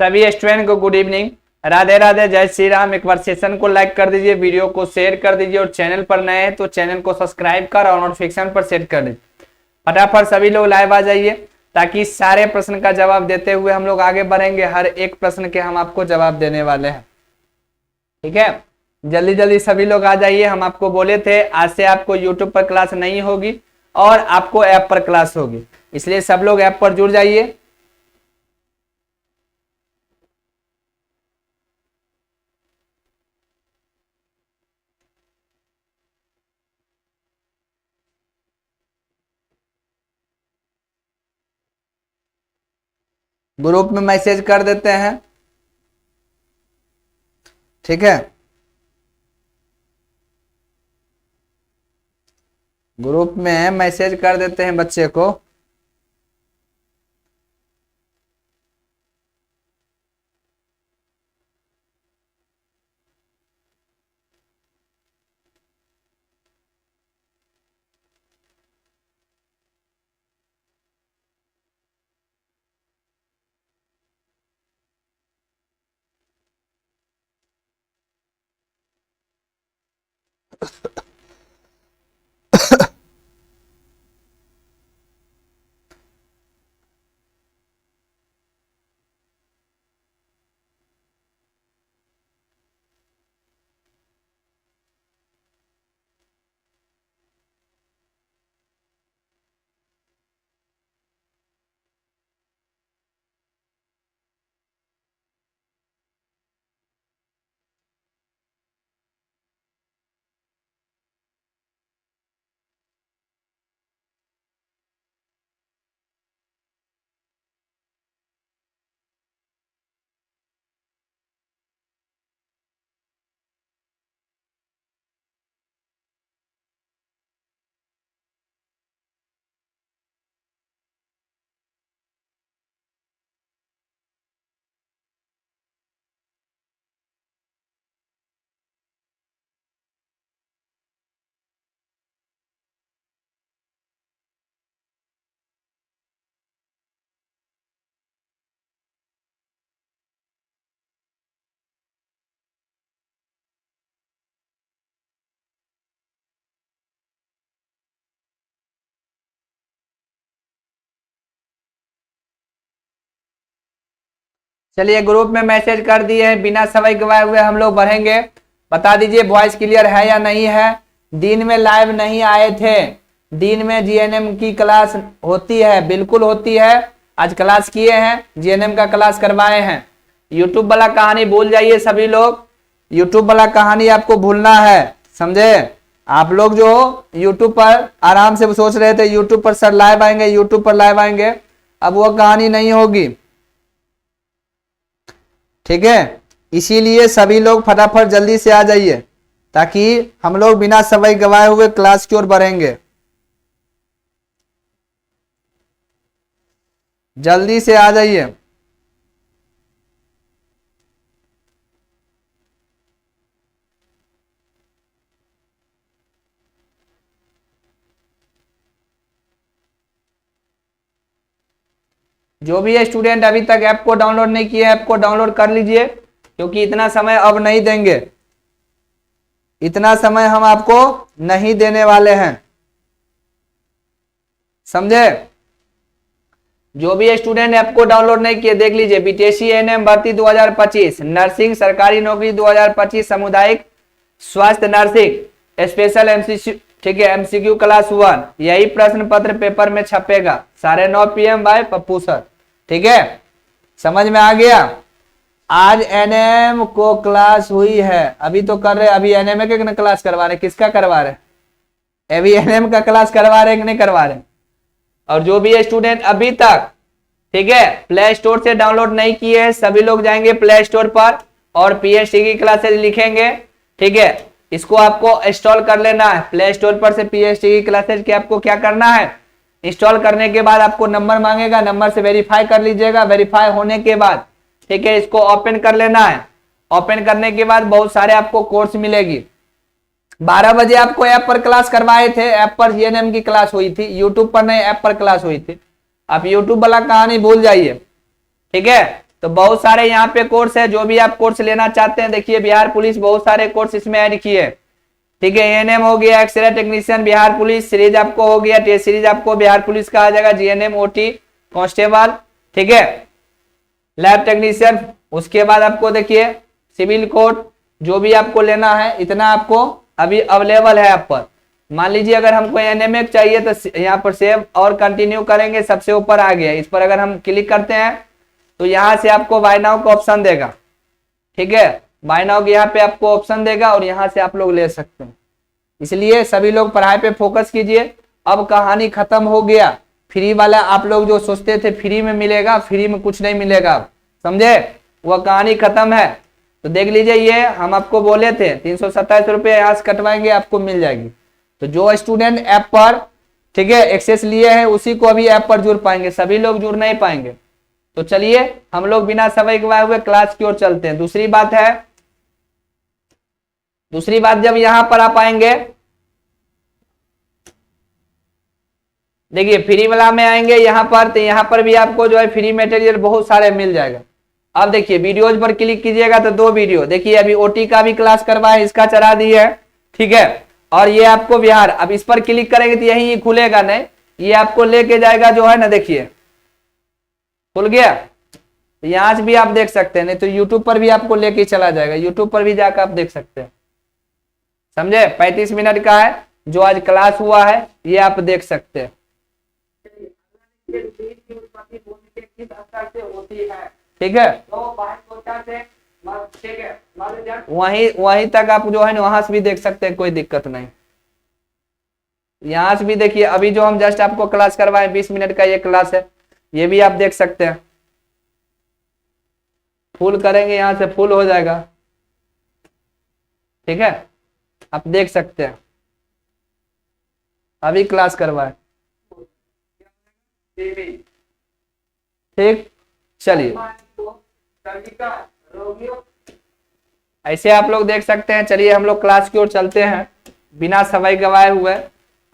सभी स्टूडेंट को good evening, Radhe Radhe, जय श्री राम। एक बार सेशन को लाइक कर दीजिए, वीडियो को शेयर कर दीजिए और चैनल पर नए हैं तो चैनल को सब्सक्राइब कर और नोटिफिकेशन पर सेट कर दीजिए। फटाफट सभी लोग लाइव आ जाइए ताकि सारे प्रश्न का जवाब देते हुए हम लोग आगे बढ़ेंगे। हर एक प्रश्न के हम आपको जवाब देने वाले हैं, ठीक है। जल्दी जल्दी सभी लोग आ जाइए। हम आपको बोले थे आज से आपको यूट्यूब पर क्लास नहीं होगी और आपको ऐप पर क्लास होगी, इसलिए सब लोग ऐप पर जुड़ जाइए। ग्रुप में मैसेज कर देते हैं, ठीक है। ग्रुप में मैसेज कर देते हैं बच्चे को। चलिए ग्रुप में मैसेज कर दिए हैं, बिना समय गवाए हुए हम लोग बढ़ेंगे। बता दीजिए वॉइस क्लियर है या नहीं है। दिन में लाइव नहीं आए थे, दिन में जीएनएम की क्लास होती है, बिल्कुल होती है। आज क्लास किए हैं, जीएनएम का क्लास करवाए हैं। यूट्यूब वाला कहानी भूल जाइए सभी लोग, यूट्यूब वाला कहानी आपको भूलना है, समझे। आप लोग जो यूट्यूब पर आराम से सोच रहे थे यूट्यूब पर सर लाइव आएंगे, यूट्यूब पर लाइव आएंगे, अब वो कहानी नहीं होगी, ठीक है। इसीलिए सभी लोग फटाफट जल्दी से आ जाइए ताकि हम लोग बिना समय गवाए हुए क्लास की ओर बढ़ेंगे। जल्दी से आ जाइए। जो भी स्टूडेंट अभी तक ऐप को डाउनलोड नहीं किए, ऐप को डाउनलोड कर लीजिए क्योंकि इतना समय अब नहीं देंगे, इतना समय हम आपको नहीं देने वाले हैं, समझे। जो भी स्टूडेंट ऐप को डाउनलोड नहीं किए देख लीजिए। बीटीएससी एएनएम भर्ती 2025, नर्सिंग सरकारी नौकरी 2025, सामुदायिक स्वास्थ्य नर्सिंग स्पेशल एमसीक्यू, ठीक है, एमसीक्यू क्लास 1, यही प्रश्न पत्र पेपर में छपेगा 9:30 PM बाय पप्पू सर, ठीक है। समझ में आ गया। आज एनएम को क्लास हुई है, अभी तो कर रहे, अभी एनएम के क्लास करवा रहे, किसका करवा रहे, अभी एनएम का क्लास करवा रहे कि नहीं करवा रहे। और जो भी स्टूडेंट अभी तक, ठीक है, प्ले स्टोर से डाउनलोड नहीं किए हैं, सभी लोग जाएंगे प्ले स्टोर पर और पीएचडी की क्लासेज लिखेंगे, ठीक है। इसको आपको इंस्टॉल कर लेना है प्ले स्टोर पर से। पीएचडी की क्लासेज के आपको क्या करना है, इंस्टॉल करने के बाद आपको नंबर मांगेगा, नंबर से वेरीफाई कर लीजिएगा। वेरीफाई होने के बाद, ठीक है, इसको ओपन कर लेना है। ओपन करने के बाद बहुत सारे आपको कोर्स मिलेगी। 12 बजे आपको ऐप पर क्लास करवाए थे, ऐप पर जीएनएम की क्लास हुई थी, यूट्यूब पर नहीं, ऐप पर क्लास हुई थी। आप यूट्यूब वाला कहानी भूल जाइए, ठीक है। तो बहुत सारे यहाँ पे कोर्स है, जो भी आप कोर्स लेना चाहते हैं, देखिए बिहार पुलिस बहुत सारे कोर्स इसमें ऐड किए। ठीक है, एएनएम हो गया, x ray technician Bihar police, series आपको हो गया, टेस्ट सीरीज आपको बिहार पुलिस का आ जाएगा, जीएनएम, ओटी, कांस्टेबल, ठीक है, लैब टेक्नीशियन। उसके बाद आपको देखिए सिविल कोड, जो भी आपको लेना है इतना आपको अभी अवेलेबल है आप पर। मान लीजिए अगर हमको एएनएम चाहिए तो यहाँ पर सेव और कंटिन्यू करेंगे, सबसे ऊपर आ गया, इस पर अगर हम क्लिक करते हैं तो यहाँ से आपको बाय नाउ का ऑप्शन देगा। ठीक है, बाय नाउ यहाँ पे आपको ऑप्शन देगा और यहाँ से आप लोग ले सकते हैं। इसलिए सभी लोग पढ़ाई पे फोकस कीजिए। अब कहानी खत्म हो गया, फ्री वाला आप लोग जो सोचते थे फ्री में मिलेगा, फ्री में कुछ नहीं मिलेगा, समझे, वह कहानी खत्म है। तो देख लीजिए, ये हम आपको बोले थे 327 रुपये यहाँ से कटवाएंगे, आपको मिल जाएगी। तो जो स्टूडेंट ऐप पर, ठीक है, एक्सेस लिए हैं उसी को अभी ऐप पर जुड़ पाएंगे, सभी लोग जुड़ नहीं पाएंगे। तो चलिए हम लोग बिना समय गवाए हुए क्लास की ओर चलते हैं। दूसरी बात जब यहां पर आप आएंगे, देखिए फ्री वाला में आएंगे यहाँ पर, तो यहाँ पर भी आपको जो है फ्री मटेरियल बहुत सारे मिल जाएगा। अब देखिए वीडियोज पर क्लिक कीजिएगा तो 2 वीडियो देखिए, अभी ओटी का भी क्लास करवाए, इसका चढ़ा दी है, ठीक है, और ये आपको बिहार। अब इस पर क्लिक करेंगे तो यही खुलेगा नहीं, ये आपको लेके जाएगा जो है ना, देखिए खुल गया। यहां से भी आप देख सकते हैं, नहीं तो यूट्यूब पर भी आपको लेके चला जाएगा, यूट्यूब पर भी जाकर आप देख सकते हैं, समझे। 35 मिनट का है जो आज क्लास हुआ है, ये आप देख सकते हैं। ठीक है, वहीं तक आप जो है ना वहां से भी देख सकते हैं, कोई दिक्कत नहीं। यहां से भी देखिए, अभी जो हम जस्ट आपको क्लास करवाए 20 मिनट का ये क्लास है, ये भी आप देख सकते हैं। फुल करेंगे यहां से फुल हो जाएगा, ठीक है, आप देख सकते हैं अभी क्लास करवाए, ठीक। चलिए ऐसे आप लोग देख सकते हैं। चलिए हम लोग क्लास की ओर चलते हैं बिना समय गवाए हुए।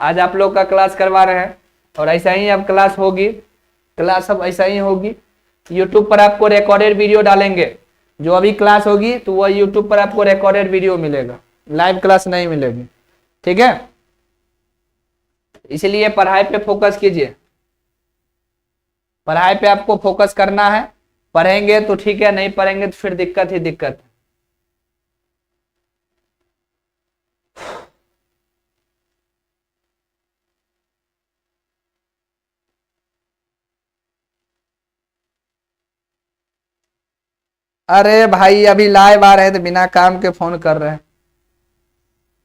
आज आप लोग का क्लास करवा रहे हैं और ऐसा ही अब क्लास होगी, क्लास अब ऐसा ही होगी। यूट्यूब पर आपको रिकॉर्डेड वीडियो डालेंगे, जो अभी क्लास होगी तो वह यूट्यूब पर आपको रिकॉर्डेड वीडियो मिलेगा, लाइव क्लास नहीं मिलेगी, ठीक है। इसलिए पढ़ाई पे फोकस कीजिए, पढ़ाई पे आपको फोकस करना है। पढ़ेंगे तो ठीक है, नहीं पढ़ेंगे तो फिर दिक्कत ही दिक्कत है। अरे भाई अभी लाइव आ रहे थे, बिना काम के फोन कर रहे हैं।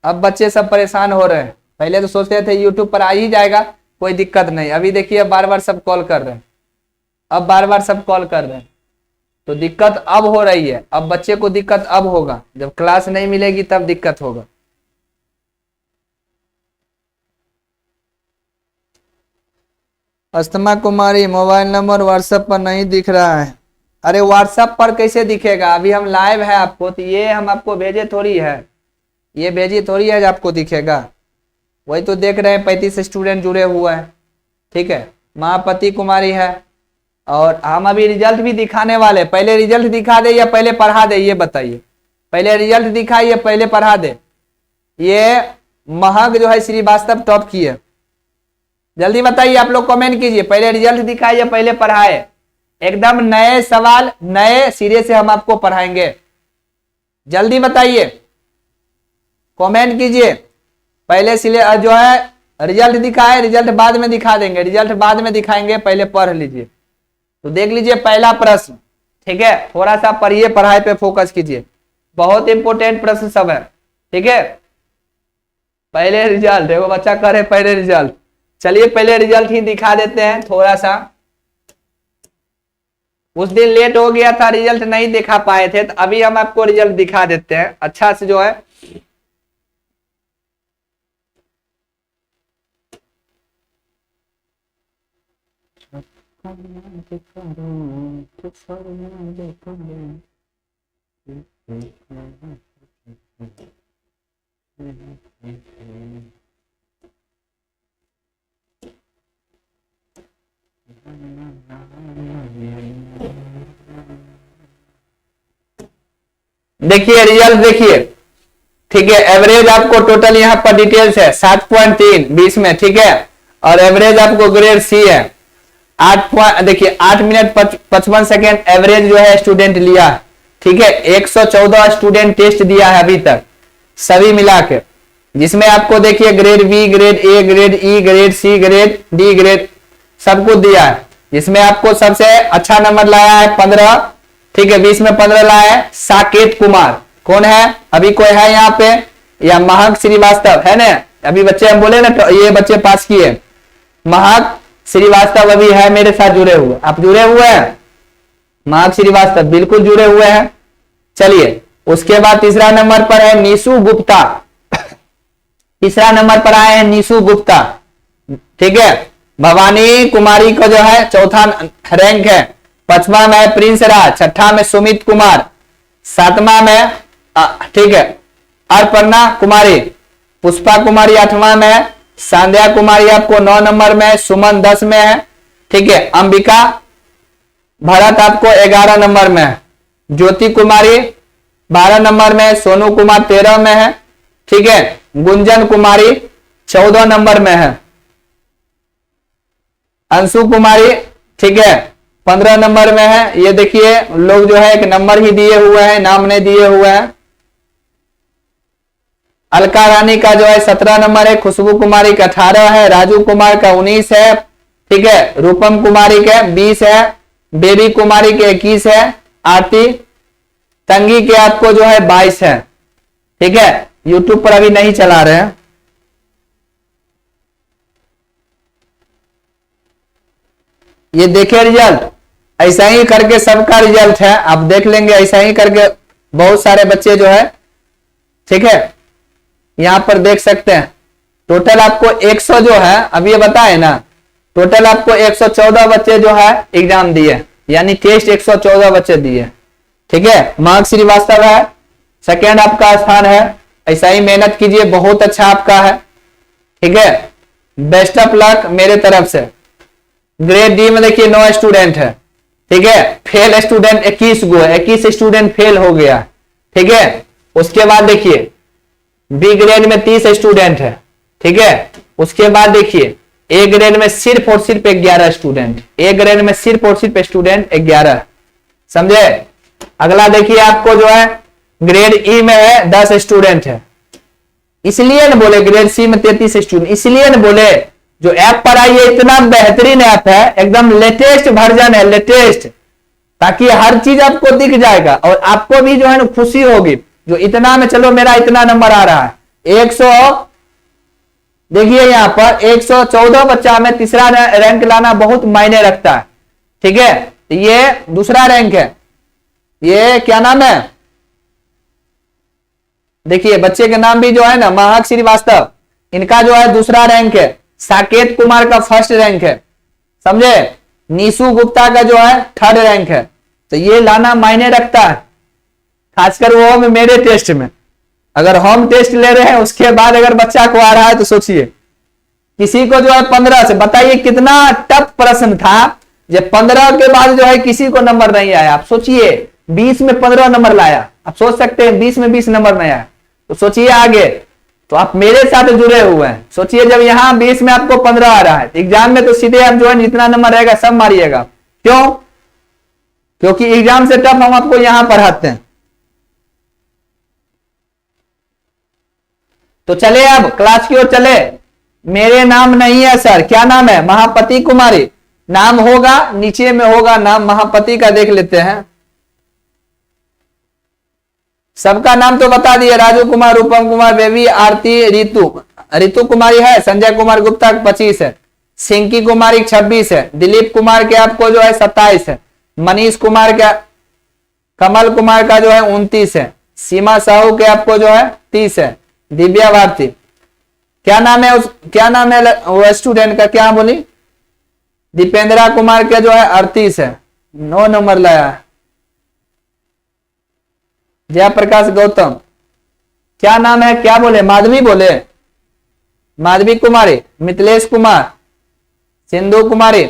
अब बच्चे सब परेशान हो रहे हैं, पहले तो सोचते थे यूट्यूब पर आ ही जाएगा, कोई दिक्कत नहीं। अभी देखिए बार बार सब कॉल कर रहे हैं, अब बार बार सब कॉल कर रहे हैं, तो दिक्कत अब हो रही है। अब बच्चे को दिक्कत अब होगा, जब क्लास नहीं मिलेगी तब दिक्कत होगा। अस्थमा कुमारी, मोबाइल नंबर व्हाट्सएप पर नहीं दिख रहा है। अरे व्हाट्सएप पर कैसे दिखेगा, अभी हम लाइव है आपको, तो ये हम आपको भेजे थोड़ी है, ये भेजी थोड़ी है जो आपको दिखेगा। वही तो देख रहे हैं 35 स्टूडेंट जुड़े हुए हैं, ठीक है। महापति कुमारी है, और हम अभी रिजल्ट भी दिखाने वाले। पहले रिजल्ट दिखा दे या पहले पढ़ा दे, ये बताइए। पहले रिजल्ट दिखाइए, पहले पढ़ा दे। ये महक जो है श्रीवास्तव टॉप की है, जल्दी बताइए, आप लोग कमेंट कीजिए, पहले रिजल्ट दिखाए या पहले पढ़ाए। एकदम नए सवाल, नए सिरे से हम आपको पढ़ाएंगे, जल्दी बताइए, कमेंट कीजिए। पहले जो है रिजल्ट दिखाए, रिजल्ट बाद में दिखा देंगे, रिजल्ट बाद में दिखाएंगे, पहले पढ़ लीजिए। तो देख लीजिए पहला प्रश्न, ठीक है, थोड़ा सा पढ़िए, पढ़ाई पे फोकस कीजिए, बहुत इंपोर्टेंट प्रश्न सब है, ठीक है। पहले रिजल्ट, देखो बच्चा करे पहले रिजल्ट। चलिए पहले रिजल्ट ही दिखा देते हैं थोड़ा सा। उस दिन लेट हो गया था, रिजल्ट नहीं दिखा पाए थे, तो अभी हम आपको रिजल्ट दिखा देते हैं अच्छा से जो है। देखिए रिजल्ट देखिए, ठीक है। एवरेज आपको टोटल यहाँ पर डिटेल्स है 7.3 20 में, ठीक है। और एवरेज आपको ग्रेड सी है 8 देखिए 8 मिनट 55 सेकेंड एवरेज जो है स्टूडेंट लिया है, ठीक है। 114 स्टूडेंट टेस्ट दिया है अभी तक सभी मिला के, जिसमें आपको देखिए grade B, grade A, grade E, grade C, grade D, grade सब कुछ दिया है। जिसमें आपको सबसे अच्छा नंबर लाया है 15, ठीक है। 20 में 15 लाया है साकेत कुमार। कौन है? अभी कोई है यहाँ पे? या महक श्रीवास्तव है ना? अभी बच्चे हम बोले ना तो ये बच्चे पास किए। महक श्रीवास्तव अभी है मेरे साथ जुड़े हुए, आप जुड़े हुए हैं? महक श्रीवास्तव बिल्कुल जुड़े हुए हैं। चलिए उसके बाद तीसरा नंबर पर है निशु गुप्ता। तीसरा नंबर पर आए हैं निशु गुप्ता, ठीक है। भवानी कुमारी का जो है चौथा रैंक है। 5वां में है प्रिंस राज, 6ठा में सुमित कुमार, 7वां में ठीक है अर्पणा कुमारी, पुष्पा कुमारी 8वां में है, संध्या कुमारी आपको 9 नंबर में है, सुमन 10 में है, ठीक है। अंबिका भरत आपको 11 नंबर में है, ज्योति कुमारी 12 नंबर में है, सोनू कुमार 13 में है, ठीक है। गुंजन कुमारी 14 नंबर में है, अंशु कुमारी ठीक है 15 नंबर में है। ये देखिए लोग जो है एक नंबर ही दिए हुए हैं, नाम नहीं दिए हुए हैं। अलका रानी का जो है 17 नंबर है, खुशबू कुमारी का 18 है, राजू कुमार का 19 है, ठीक है। रूपम कुमारी के 20 है, बेबी कुमारी के 21 है, आरती तंगी के आपको जो है 22 है, ठीक है। यूट्यूब पर अभी नहीं चला रहे हैं। ये देखिए रिजल्ट, ऐसा ही करके सबका रिजल्ट है, आप देख लेंगे। ऐसा ही करके बहुत सारे बच्चे जो है, ठीक है, यहां पर देख सकते हैं। टोटल आपको 100 जो है अब ये बताए ना, टोटल आपको 114 बच्चे जो है एग्जाम दिए, यानी टेस्ट 114 बच्चे दिए, ठीक है। महक श्रीवास्तव है, सेकेंड आपका स्थान है। ऐसा ही मेहनत कीजिए, बहुत अच्छा आपका है, ठीक है। बेस्ट ऑफ लक मेरे तरफ से। ग्रेड डी में देखिए 9 स्टूडेंट है, ठीक है। फेल स्टूडेंट 21 गो है, 21 स्टूडेंट फेल हो गया, ठीक है। उसके बाद देखिए बी ग्रेड में 30 स्टूडेंट है, ठीक है। उसके बाद देखिए ए ग्रेड में सिर्फ और सिर्फ 11 स्टूडेंट, ए ग्रेड में सिर्फ और सिर्फ स्टूडेंट 11, समझे। अगला देखिए आपको जो है ग्रेड ई में है 10 स्टूडेंट है। इसलिए न बोले ग्रेड सी में 33 स्टूडेंट, इसलिए न बोले जो ऐप पर आई है इतना बेहतरीन ऐप है, एकदम लेटेस्ट वर्जन है, लेटेस्ट, ताकि हर चीज आपको दिख जाएगा और आपको भी जो है ना खुशी होगी। जो इतना में चलो मेरा इतना नंबर आ रहा है 100, देखिए यहां पर 114 बच्चा में तीसरा रैंक लाना बहुत मायने रखता है, ठीक है। ये दूसरा रैंक है, ये क्या नाम है देखिए, बच्चे के नाम भी जो है ना महक श्रीवास्तव, इनका जो है दूसरा रैंक है। साकेत कुमार का फर्स्ट रैंक है, समझे। निशु गुप्ता का जो है 3rd रैंक है। तो ये लाना मायने रखता है, खासकर वो में मेरे टेस्ट में। अगर हम टेस्ट ले रहे हैं उसके बाद अगर बच्चा को आ रहा है तो सोचिए, किसी को जो है 15 से, बताइए कितना टफ प्रश्न था, जब 15 के बाद जो है किसी को नंबर नहीं आया। आप सोचिए 20 में 15 नंबर लाया, आप सोच सकते हैं 20 में 20 नंबर नहीं आया, तो सोचिए आगे। तो आप मेरे साथ जुड़े हुए हैं, सोचिए जब यहां 20 में आपको 15 आ रहा है, एग्जाम में तो सीधे आप जो है जितना नंबर रहेगा सब मारिएगा। क्यों? क्योंकि एग्जाम से टफ हम आपको यहां पढ़ाते हैं। तो चले अब क्लास की ओर चले। मेरे नाम नहीं है सर, क्या नाम है? महापति कुमारी नाम होगा, नीचे में होगा नाम महापति का, देख लेते हैं। सबका नाम तो बता दिए, राजू कुमार, रूपम कुमार, बेबी, आरती, रितु कुमारी है, संजय कुमार गुप्ता 25 है, सिंकी कुमारी 26 है, दिलीप कुमार के आपको जो है 27 है, मनीष कुमार का, कमल कुमार का जो है 29 है, सीमा साहू के आपको जो है 30 है, दिव्या भारती, क्या नाम है क्या नाम है वो स्टूडेंट का, क्या बोली? दीपेंद्रा कुमार के जो है 38 है, 9 नंबर लाया है। जयप्रकाश गौतम, क्या नाम है, क्या बोले? माधवी बोले, माधवी कुमारी, मिथिलेश कुमार, सिंधु कुमारी,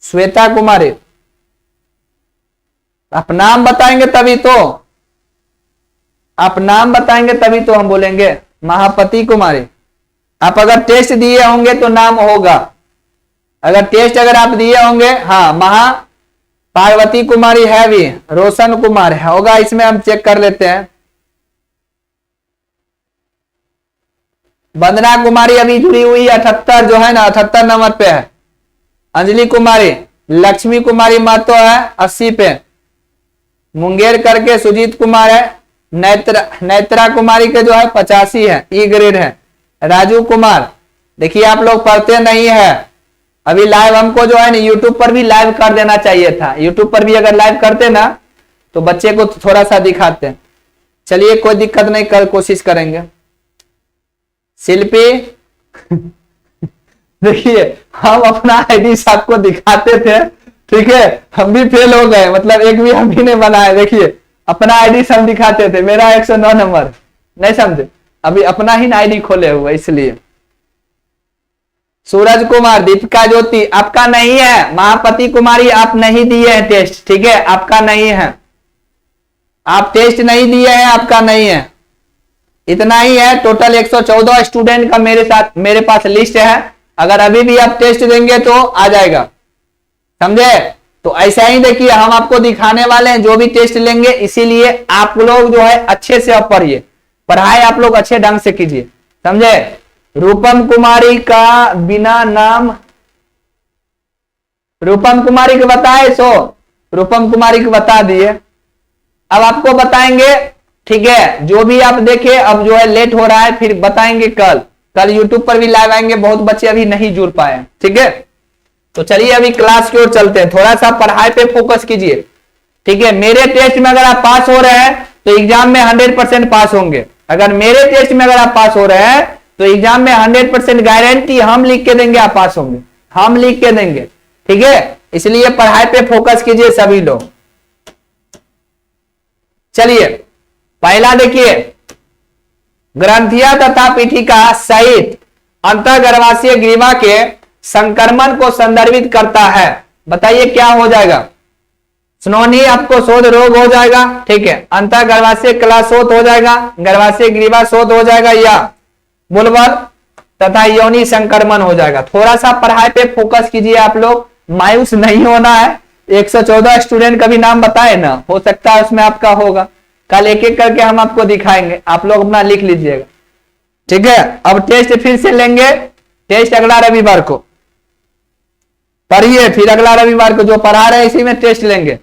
श्वेता कुमारी। आप नाम बताएंगे तभी तो। आप नाम बताएंगे तभी तो हम बोलेंगे। महापति कुमारी, आप अगर टेस्ट दिए होंगे तो नाम होगा। अगर टेस्ट अगर आप दिए होंगे, हाँ, महा पार्वती कुमारी है भी, रोशन कुमार है, होगा, इसमें हम चेक कर लेते हैं। वंदना कुमारी अभी जुड़ी हुई 78 जो है ना, 78 नंबर पे है। अंजलि कुमारी, लक्ष्मी कुमारी महतो है 80 पे। मुंगेर करके सुजीत कुमार है। नेत्रा कुमारी के जो है 85 है, ई ग्रेड है। राजू कुमार, देखिए आप लोग पढ़ते नहीं है। अभी लाइव हमको जो है ना यूट्यूब पर भी लाइव कर देना चाहिए था। यूट्यूब पर भी अगर लाइव करते ना तो बच्चे को थोड़ा सा दिखाते। चलिए कोई दिक्कत नहीं, कर कोशिश करेंगे। शिल्पी देखिए हम अपना आईडी सबको दिखाते थे, ठीक है, हम भी फेल हो गए, मतलब एक भी हम भी नहीं बनाए। देखिए अपना आईडी सब दिखाते थे, मेरा 109 नंबर, नहीं समझे, अभी अपना ही आईडी खोले हुए इसलिए। सूरज कुमार, दीपिका ज्योति, आपका नहीं है। महापति कुमारी आप नहीं दिए हैं टेस्ट, ठीक है, आपका नहीं है, आप टेस्ट नहीं दिए हैं, आपका नहीं है। इतना ही है। टोटल 114 स्टूडेंट का मेरे पास लिस्ट है। अगर अभी भी आप टेस्ट देंगे तो आ जाएगा, समझे। तो ऐसा ही देखिए हम आपको दिखाने वाले हैं जो भी टेस्ट लेंगे, इसीलिए आप लोग जो है अच्छे से आप पढ़िए, पढ़ाई आप लोग अच्छे ढंग से कीजिए, समझे। रूपम कुमारी का बिना नाम, रूपम कुमारी के बताए सो रूपम कुमारी को बता दिए। अब आपको बताएंगे, ठीक है, जो भी आप देखे। अब जो है लेट हो रहा है, फिर बताएंगे कल यूट्यूब पर भी लाइव आएंगे। बहुत बच्चे अभी नहीं जुड़ पाए, ठीक है। तो चलिए अभी क्लास की ओर चलते हैं, थोड़ा सा पढ़ाई पे फोकस कीजिए, ठीक है। मेरे टेस्ट में अगर आप पास हो रहे हैं तो एग्जाम में 100% पास होंगे। अगर मेरे टेस्ट में अगर आप पास हो रहे हैं तो एग्जाम में 100% गारंटी हम लिख के देंगे, आप पास होंगे, हम लिख के देंगे, ठीक है। इसलिए पढ़ाई पे फोकस कीजिए सभी लोग। चलिए पहला देखिए, ग्रंथिया तथा पीठिका सहित अंतर्गर्भाशय ग्रीवा के संक्रमण को संदर्भित करता है। बताइए क्या हो जाएगा। स्नोनी आपको शोध रोग हो जाएगा, ठीक है। अंतर्गर्भाशय कला शोथ हो जाएगा, गर्भाशय ग्रीवा शोथ हो जाएगा, या बुलबुल तथा योनि संक्रमण हो जाएगा। थोड़ा सा पढ़ाई पे फोकस कीजिए आप लोग, मायूस नहीं होना है। 114 स्टूडेंट का भी नाम बताए ना, हो सकता है उसमें आपका होगा। कल एक एक करके हम आपको दिखाएंगे, आप लोग अपना लिख लीजिएगा, ठीक है। अब टेस्ट फिर से लेंगे, टेस्ट अगला रविवार को पढ़िए, फिर अगला रविवार को जो पढ़ा रहे हैं इसी में टेस्ट लेंगे।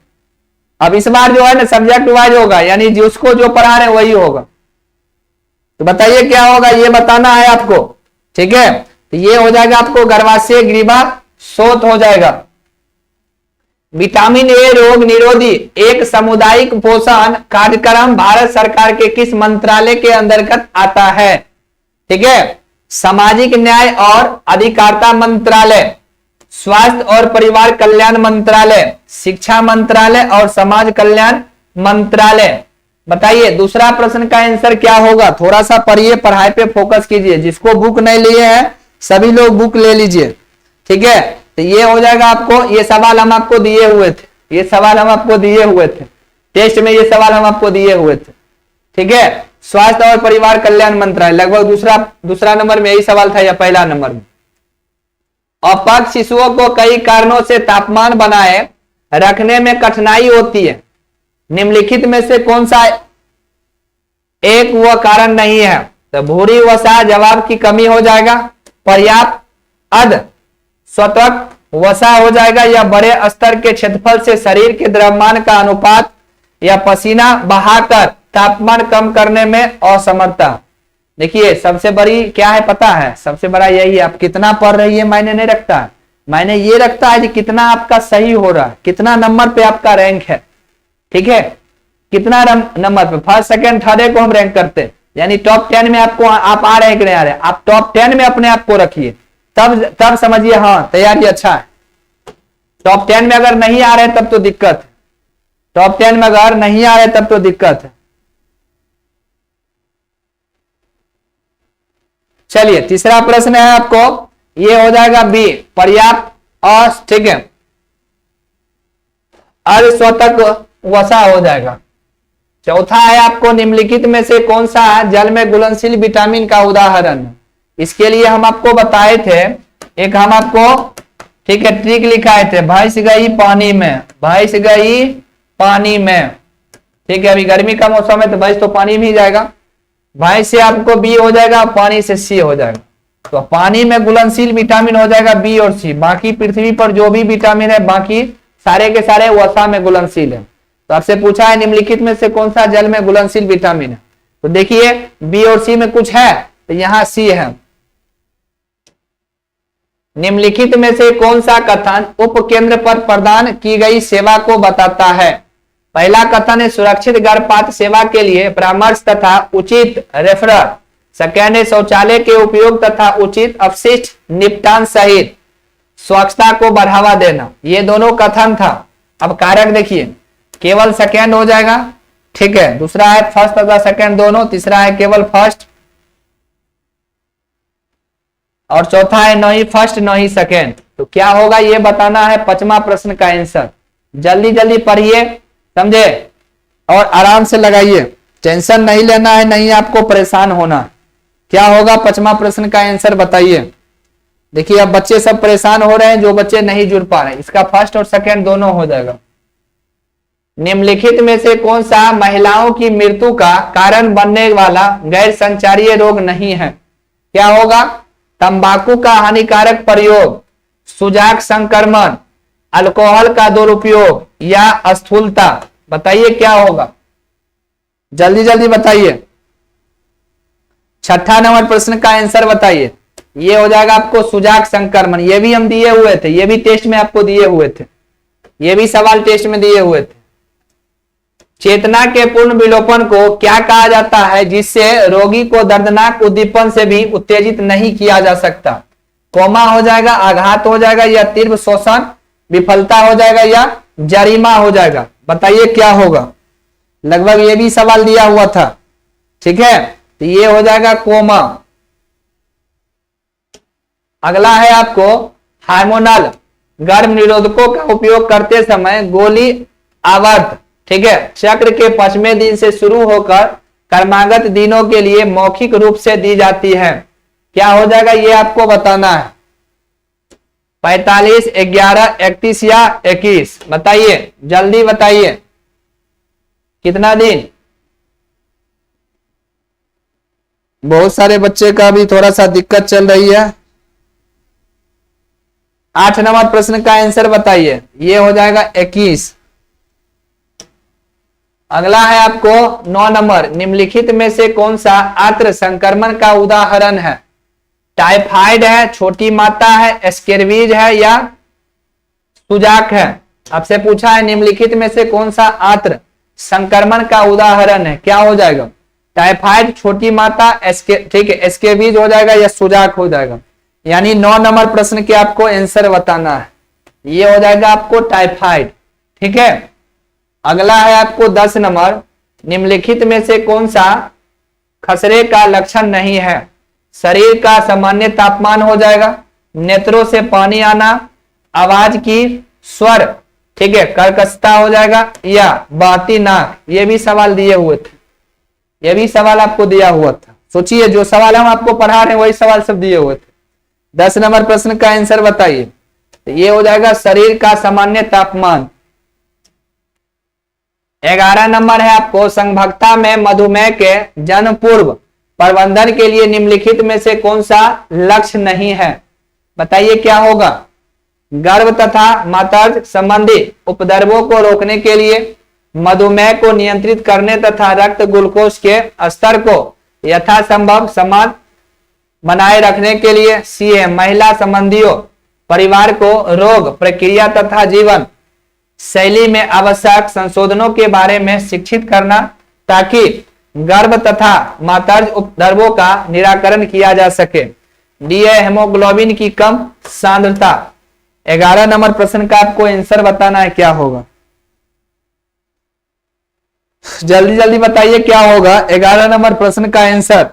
अब इस बार जो है ना सब्जेक्ट वाइज होगा, यानी जिसको जो पढ़ा रहे हैं वही होगा। तो बताइए क्या होगा, ये बताना है आपको, ठीक है। तो ये हो जाएगा आपको गर्भाशय ग्रीवा शोथ हो जाएगा। विटामिन ए रोग निरोधी एक सामुदायिक पोषण कार्यक्रम भारत सरकार के किस मंत्रालय के अंतर्गत आता है, ठीक है। सामाजिक न्याय और अधिकारिता मंत्रालय, स्वास्थ्य और परिवार कल्याण मंत्रालय, शिक्षा मंत्रालय और समाज कल्याण मंत्रालय। बताइए दूसरा प्रश्न का आंसर क्या होगा। थोड़ा सा पढ़िए, पढ़ाई पे फोकस कीजिए। जिसको बुक नहीं लिए हैं सभी लोग बुक ले लीजिए, ठीक है। तो ये हो जाएगा आपको, ये सवाल हम आपको दिए हुए थे, ये सवाल हम आपको दिए हुए थे टेस्ट में, ये सवाल हम आपको दिए हुए थे, ठीक है। स्वास्थ्य और परिवार कल्याण मंत्रालय, लगभग दूसरा नंबर में यही सवाल था या पहला नंबर में। अपक्ष शिशुओं को कई कारणों से तापमान बनाए रखने में कठिनाई होती है, निम्नलिखित में से कौन सा एक वह कारण नहीं है। तो भूरी वसा जवाब की कमी हो जाएगा, पर्याप्त अध स्वतक वसा हो जाएगा, या बड़े स्तर के क्षेत्रफल से शरीर के द्रव्यमान का अनुपात, या पसीना बहाकर तापमान कम करने में असमर्थता। देखिए सबसे बड़ी क्या है पता है, सबसे बड़ा यही है, आप कितना पढ़ रही है मायने नहीं रखता है, मायने ये रखता है कि कितना आपका सही हो रहा है, कितना नंबर पे आपका रैंक है, ठीक है। कितना नंबर पे, फर्स्ट सेकंड थर्ड को हम रैंक करते हैं, यानी टॉप 10 में आपको आप आ रहे हैं कि नहीं आ रहे। आप टॉप 10 में अपने आप को रखिए, तब समझिए हाँ तैयारी अच्छा है। टॉप 10 में अगर नहीं आ रहे तब तो दिक्कत है, टॉप 10 में अगर नहीं आ रहे तब तो दिक्कत है। चलिए तीसरा प्रश्न है आपको, ये हो जाएगा बी, पर्याप्त और, ठीक है, अर्धस्वतक वसा हो जाएगा। चौथा है आपको निम्नलिखित में से कौन सा जल में घुलनशील विटामिन का उदाहरण। इसके लिए हम आपको बताए थे, एक हम आपको ठीक है ट्रिक लिखाए थे, भैंस गई पानी में, भैंस गई पानी में। ठीक है, अभी गर्मी का मौसम है तो भैंस तो पानी में ही जाएगा, भैंस से आपको बी हो जाएगा, पानी से सी हो जाएगा। तो पानी में घुलनशील विटामिन हो जाएगा बी और सी, बाकी पृथ्वी पर जो भी विटामिन है बाकी सारे के सारे वसा में घुलनशील है। तो आपसे पूछा है निम्नलिखित में से कौन सा जल में घुलनशील विटामिन है, तो देखिए बी और सी में कुछ है तो यहां सी है। निम्नलिखित में से कौन सा कथन उपकेंद्र पर प्रदान की गई सेवा को बताता है। पहला कथन है सुरक्षित गर्भपात सेवा के लिए परामर्श तथा उचित रेफरल। सेकेंड है शौचालय के उपयोग तथा उचित अपशिष्ट निपटान सहित स्वच्छता को बढ़ावा देना। ये दोनों कथन था। अब कारक देखिए, केवल सेकेंड हो जाएगा, ठीक है, दूसरा है फर्स्ट तथा सेकेंड दोनों, तीसरा है केवल फर्स्ट, और चौथा है न ही फर्स्ट न ही सेकेंड। तो क्या होगा ये बताना है, पांचवा प्रश्न का आंसर। जल्दी जल्दी पढ़िए, समझे, और आराम से लगाइए, टेंशन नहीं लेना है, नहीं आपको परेशान होना। क्या होगा पांचवा प्रश्न का आंसर बताइए। देखिए अब बच्चे सब परेशान हो रहे हैं, जो बच्चे नहीं जुड़ पा रहे हैं, इसका फर्स्ट और सेकेंड दोनों हो जाएगा। निम्नलिखित में से कौन सा महिलाओं की मृत्यु का कारण बनने वाला गैर संचारीय रोग नहीं है। क्या होगा, तंबाकू का हानिकारक प्रयोग, सुजाक संक्रमण, अल्कोहल का दुरुपयोग या स्थूलता। बताइए क्या होगा, जल्दी जल्दी बताइए। छठा नंबर प्रश्न का आंसर बताइए। ये हो जाएगा आपको सुजाक संक्रमण। ये भी हम दिए हुए थे, ये भी टेस्ट में आपको दिए हुए थे, ये भी सवाल टेस्ट में दिए हुए थे। चेतना के पूर्ण विलोपन को क्या कहा जाता है जिससे रोगी को दर्दनाक उद्दीपन से भी उत्तेजित नहीं किया जा सकता। कोमा हो जाएगा, आघात हो जाएगा, या तीव्र शोषण, विफलता हो जाएगा, या जरिमा हो जाएगा। बताइए क्या होगा, लगभग ये भी सवाल दिया हुआ था, ठीक है, तो ये हो जाएगा कोमा। अगला है आपको हार्मोनल गर्भ निरोधकों का उपयोग करते समय गोली आवर्त, ठीक है, चक्र के 5वें दिन से शुरू होकर कर्मागत दिनों के लिए मौखिक रूप से दी जाती है। क्या हो जाएगा ये आपको बताना है, 45, 11, 31 या 21। बताइए जल्दी बताइए कितना दिन। बहुत सारे बच्चे का भी थोड़ा सा दिक्कत चल रही है। 8 नंबर प्रश्न का आंसर बताइए। ये हो जाएगा 21। अगला है आपको 9 नंबर, निम्नलिखित में से कौन सा आंत्र संक्रमण का उदाहरण है। टाइफाइड है, छोटी माता है, स्केर्वीज है, या सुजाक है। आपसे पूछा है निम्नलिखित में से कौन सा आंत्र संक्रमण का उदाहरण है। क्या हो जाएगा, टाइफाइड, छोटी माता, ठीक है, स्केर्वीज हो जाएगा या सुजाक हो जाएगा। यानी 9 नंबर प्रश्न के आपको आंसर बताना है। ये हो जाएगा आपको टाइफाइड, ठीक है। अगला है आपको 10 नंबर, निम्नलिखित में से कौन सा खसरे का लक्षण नहीं है। शरीर का सामान्य तापमान हो जाएगा, नेत्रों से पानी आना, आवाज की स्वर, ठीक है, कर्कशता हो जाएगा, या बहती नाक। ये भी सवाल दिए हुए थे, ये भी सवाल आपको दिया हुआ था। सोचिए जो सवाल हम आपको पढ़ा रहे हैं वही सवाल सब दिए हुए थे। 10 नंबर प्रश्न का आंसर बताइए। तो ये हो जाएगा शरीर का सामान्य तापमान। 11 नंबर है आपको संभगता में मधुमेह के जन्म पूर्व प्रबंधन के लिए निम्नलिखित में से कौन सा लक्ष्य नहीं है। बताइए क्या होगा, गर्भ तथा मातृ संबंधी उपद्रवों को रोकने के लिए, मधुमेह को नियंत्रित करने तथा रक्त ग्लूकोज के स्तर को यथासंभव समान बनाए रखने के लिए, सी है महिला संबंधियों परिवार को रोग प्रक्रिया तथा जीवन शैली में आवश्यक संशोधनों के बारे में शिक्षित करना ताकि गर्भ तथा मातृ उपद्रवों का निराकरण किया जा सके, डी है हेमोग्लोबिन की कम सांद्रता। 11 नंबर प्रश्न का आपको आंसर बताना है क्या होगा, जल्दी जल्दी बताइए क्या होगा 11 नंबर प्रश्न का आंसर।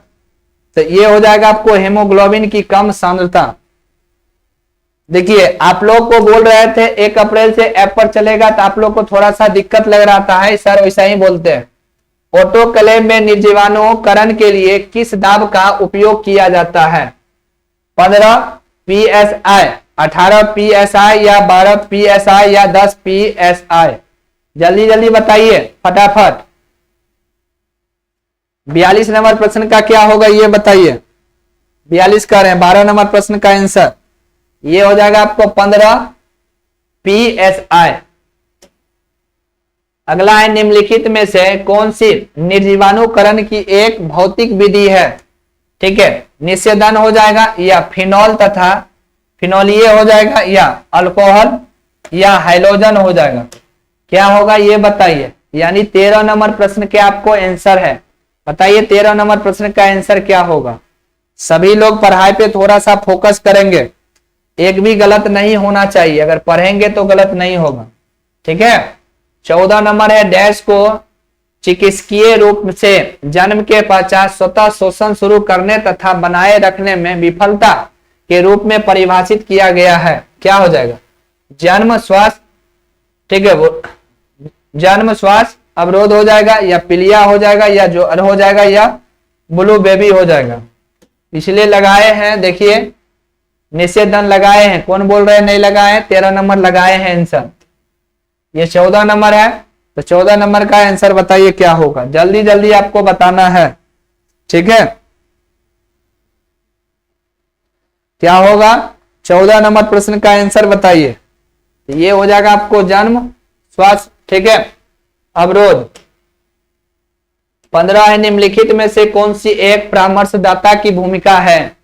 तो ये हो जाएगा आपको हेमोग्लोबिन की कम सांद्रता। देखिए आप लोग को बोल रहे थे 1 अप्रैल से ऐप पर चलेगा, तो आप लोग को थोड़ा सा दिक्कत लग रहा था, सर वैसा ही बोलते हैं, ऑटोक्लेव में निर्जीवाणुकरण के लिए किस दाब का उपयोग किया जाता है? 15 psi, 18 psi या 12 psi या 10 psi? जल्दी जल्दी बताइए फटाफट। 42 नंबर प्रश्न का क्या होगा ये बताइए। 42 कर रहे हैं, 12 नंबर प्रश्न का आंसर ये हो जाएगा आपको 15 psi। अगला है निम्नलिखित में से कौन सी निर्जीवाणुकरण की एक भौतिक विधि है? ठीक है, निषेधन हो जाएगा या फिनॉल तथा फिनोलीय हो जाएगा या अल्कोहल या हाइड्रोजन हो जाएगा? क्या होगा ये बताइए। यानी 13 नंबर प्रश्न के आपको आंसर है, बताइए 13 नंबर प्रश्न का आंसर क्या होगा। सभी लोग पढ़ाई पे थोड़ा सा फोकस करेंगे, एक भी गलत नहीं होना चाहिए, अगर पढ़ेंगे तो गलत नहीं होगा। ठीक है, 14 नंबर है डैश को चिकित्सकीय रूप से जन्म के पश्चात स्वतः शोषण शुरू करने तथा बनाए रखने में विफलता के रूप में परिभाषित किया गया है। क्या हो जाएगा? जन्म श्वास, ठीक है, वो जन्म श्वास अवरोध हो जाएगा या पीलिया हो जाएगा या ज्वर हो जाएगा या ब्लू बेबी हो जाएगा। इसलिए लगाए हैं, देखिए निषेधन लगाए हैं, कौन बोल रहे हैं नहीं लगाए हैं? 13 नंबर लगाए हैं आंसर। ये 14 नंबर है, तो 14 नंबर का आंसर बताइए क्या होगा। जल्दी जल्दी आपको बताना है। ठीक है, क्या होगा? 14 नंबर प्रश्न का आंसर बताइए। ये हो जाएगा आपको जन्म श्वास, ठीक है, अवरोध। 15 है निम्नलिखित में से कौन सी एक परामर्शदाता की भूमिका है?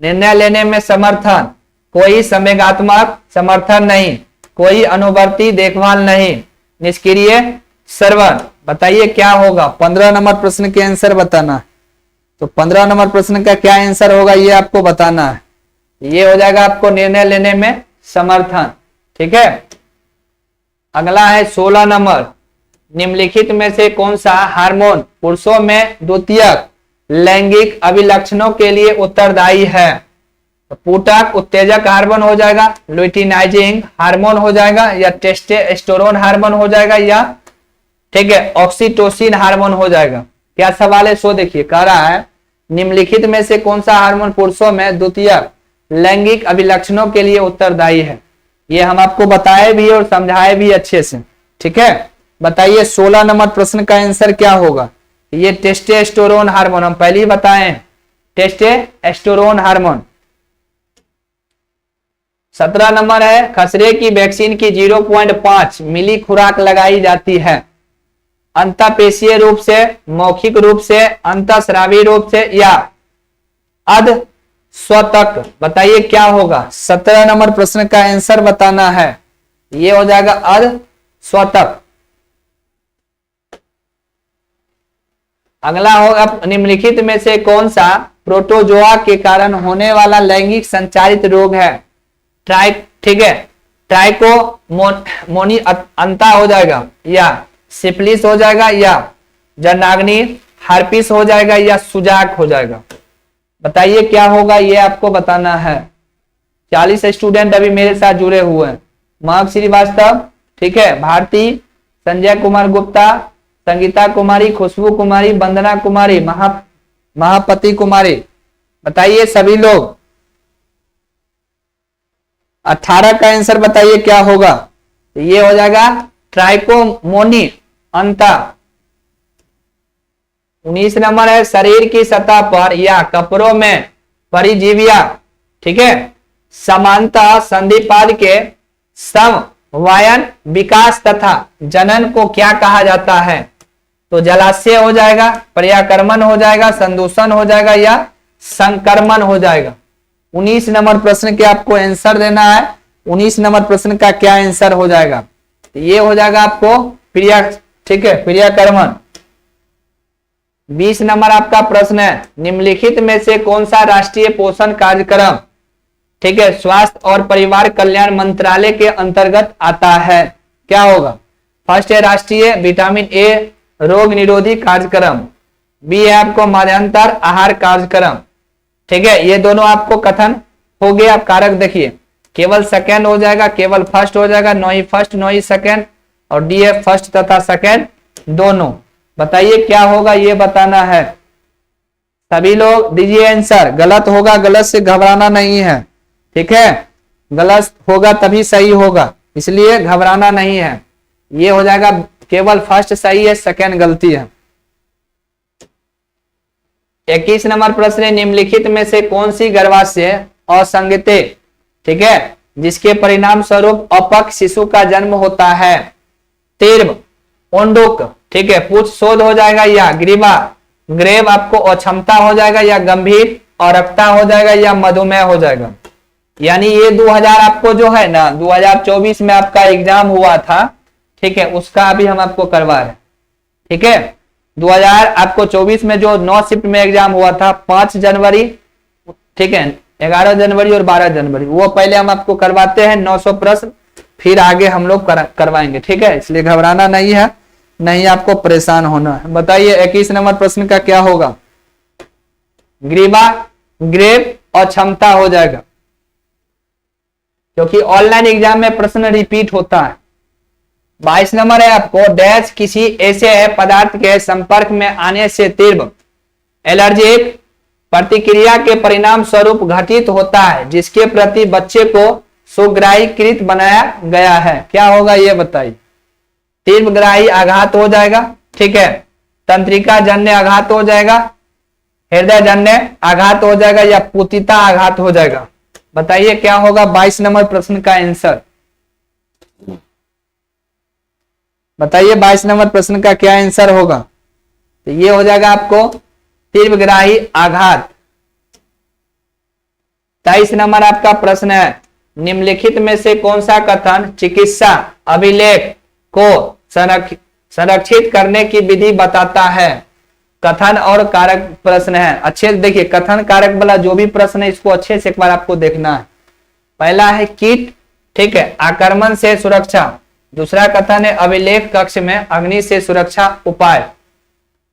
निर्णय लेने में समर्थन, कोई संवेगात्मक समर्थन नहीं, कोई अनुवर्ती देखभाल नहीं, निष्क्रिय श्रवण। बताइए क्या होगा। 15 नंबर प्रश्न के आंसर बताना है। तो 15 नंबर प्रश्न का क्या आंसर होगा ये आपको बताना है। ये हो जाएगा आपको निर्णय लेने में समर्थन। ठीक है, अगला है 16 नंबर, निम्नलिखित में से कौन सा हार्मोन पुरुषों में द्वितीयक लैंगिक अभिलक्षणों के लिए उत्तरदायी है? पूटक उत्तेजक हार्मोन हो जाएगा, लुटिनाइजिंग हार्मोन हो जाएगा या टेस्टोस्टेरोन हार्मोन हो जाएगा या ठीक है ऑक्सीटोसिन हार्मोन हो जाएगा। क्या सवाल है सो देखिए, कह रहा है निम्नलिखित में से कौन सा हार्मोन पुरुषों में द्वितीयक लैंगिक अभिलक्षणों के लिए उत्तरदायी है? ये हम आपको बताए भी और समझाए भी अच्छे से। ठीक है, बताइए 16 नंबर प्रश्न का आंसर क्या होगा। ये टेस्टोस्टेरोन हार्मोन हम पहले ही बताए, टेस्टोस्टेरोन हार्मोन। 17 नंबर है खसरे की वैक्सीन की 0.5 मिली खुराक लगाई जाती है अंतःपेशीय रूप से, मौखिक रूप से, अंतःस्रावी रूप से या अध स्वतक। बताइए क्या होगा। 17 नंबर प्रश्न का आंसर बताना है। ये हो जाएगा अध स्वतक। अगला होगा निम्नलिखित में से कौन सा प्रोटोजोआ के कारण होने वाला लैंगिक संचारित रोग है? ठीक है, ट्राइकोमोनी अंता हो जाएगा या सिफिलिस हो जाएगा या जननाग्नि हार्पिस हो जाएगा या सुजाक हो जाएगा। बताइए क्या होगा, ये आपको बताना है। 40 स्टूडेंट अभी मेरे साथ जुड़े हुए हैं। महक श्रीवास्तव, ठीक है, भारती, संजय कुमार गुप्ता, संगीता कुमारी, खुशबू कुमारी, वंदना कुमारी, महापति कुमारी। बताइए सभी लोग 18 का आंसर बताइए क्या होगा। ये हो जाएगा ट्राइकोमोनी अंता। 19 नंबर है शरीर की सतह पर या कपड़ों में परिजीविया, ठीक है, समानता संधिपाद के समवायन विकास तथा जनन को क्या कहा जाता है? तो जलाशय हो जाएगा, पर्याक्रमण हो जाएगा, संदूषण हो जाएगा या संक्रमण हो जाएगा। 19 नंबर प्रश्न के आपको आंसर देना है। 19 नंबर प्रश्न का क्या आंसर हो जाएगा? ये हो जाएगा आपको प्रिया, ठीक है, प्रियाक्रमण। 20 नंबर आपका प्रश्न है निम्नलिखित में से कौन सा राष्ट्रीय पोषण कार्यक्रम, ठीक है, स्वास्थ्य और परिवार कल्याण मंत्रालय के अंतर्गत आता है? क्या होगा। फर्स्ट है राष्ट्रीय विटामिन ए रोग निरोधी कार्यक्रम, बी है आपको मध्यांतर आहार कार्यक्रम। ठीक है, ये दोनों आपको कथन हो गया। आप कारक देखिए, केवल सेकंड हो जाएगा, केवल फर्स्ट हो जाएगा, नो ही फर्स्ट नो ही सेकंड, और डी है फर्स्ट तथा सेकंड दोनों। बताइए क्या होगा, ये बताना है। सभी लोग दीजिए आंसर। गलत होगा, गलत से घबराना नहीं है, ठीक है। गलत होगा तभी सही होगा, इसलिए घबराना नहीं है। ये हो जाएगा, केवल फर्स्ट सही है, सेकंड गलती है। 21 नंबर प्रश्न है, निम्नलिखित में से कौन सी गर्भाशय असंगति, ठीक है, जिसके परिणाम स्वरूप अपक शिशु का जन्म होता है? तीर्व, उंडुक, ठीक है, पुच्छ शोध हो जाएगा, या ग्रीवा ग्रेव आपको अक्षमता हो जाएगा, या गंभीर अरक्ता हो जाएगा, या मधुमेह हो जाएगा। यानी ये 2000 आपको जो है ना 2024 में आपका एग्जाम हुआ था, ठीक है, उसका अभी हम आपको करवा रहे हैं, ठीक है। 2024 में जो 9 शिफ्ट में एग्जाम हुआ था, 5 जनवरी, ठीक है, 11 जनवरी और 12 जनवरी, वो पहले हम आपको करवाते हैं 900 प्रश्न, फिर आगे हम लोग करवाएंगे, ठीक है। इसलिए घबराना नहीं है, नहीं आपको परेशान होना है। बताइए 21 नंबर प्रश्न का क्या होगा? ग्रीवा ग्रेव और क्षमता हो जाएगा, क्योंकि ऑनलाइन एग्जाम में प्रश्न रिपीट होता है। 22 नंबर है आपको, डैश किसी ऐसे पदार्थ के संपर्क में आने से तीव्र एलर्जिक प्रतिक्रिया के परिणाम स्वरूप घटित होता है, जिसके प्रति बच्चे को सुग्राहीकृत बनाया गया है। क्या होगा ये बताइए। तीव्रग्राही आघात हो जाएगा, ठीक है, तंत्रिका जन्य आघात हो जाएगा, हृदय जन्य आघात हो जाएगा, या पुतिता आघात हो जाएगा। बताइए क्या होगा 22 नंबर प्रश्न का आंसर। बताइए 22 नंबर प्रश्न का क्या आंसर होगा? तो ये हो जाएगा आपको तीव्रग्राही आघात। 23 नंबर आपका प्रश्न है, निम्नलिखित में से कौन सा कथन चिकित्सा अभिलेख को संरक्षित करने की विधि बताता है? कथन और कारक प्रश्न है। अच्छे देखिए, कथन कारक वाला जो भी प्रश्न है इसको अच्छे से एक बार आपको देखना है। पहला है कीट, ठीक है, आक्रमण से सुरक्षा। दूसरा कथन है अभिलेख कक्ष में अग्नि से सुरक्षा उपाय,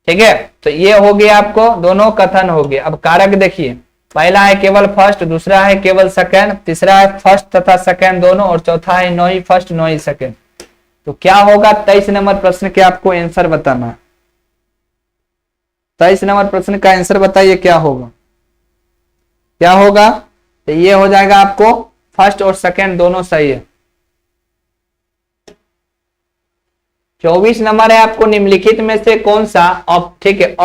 ठीक है। तो ये हो गया आपको, दोनों कथन हो गए। अब कारक देखिए, पहला है केवल फर्स्ट, दूसरा है केवल सेकंड, तीसरा है फर्स्ट तथा सेकंड दोनों, और चौथा है नो ही फर्स्ट नो ही सेकंड। तो क्या होगा 23 नंबर प्रश्न के आपको आंसर बताना है। 23 नंबर प्रश्न का आंसर बताइए क्या होगा। क्या होगा? तो ये हो जाएगा आपको फर्स्ट और सेकंड दोनों सही है। 24 नंबर है आपको, निम्नलिखित में से कौन सा ठीक है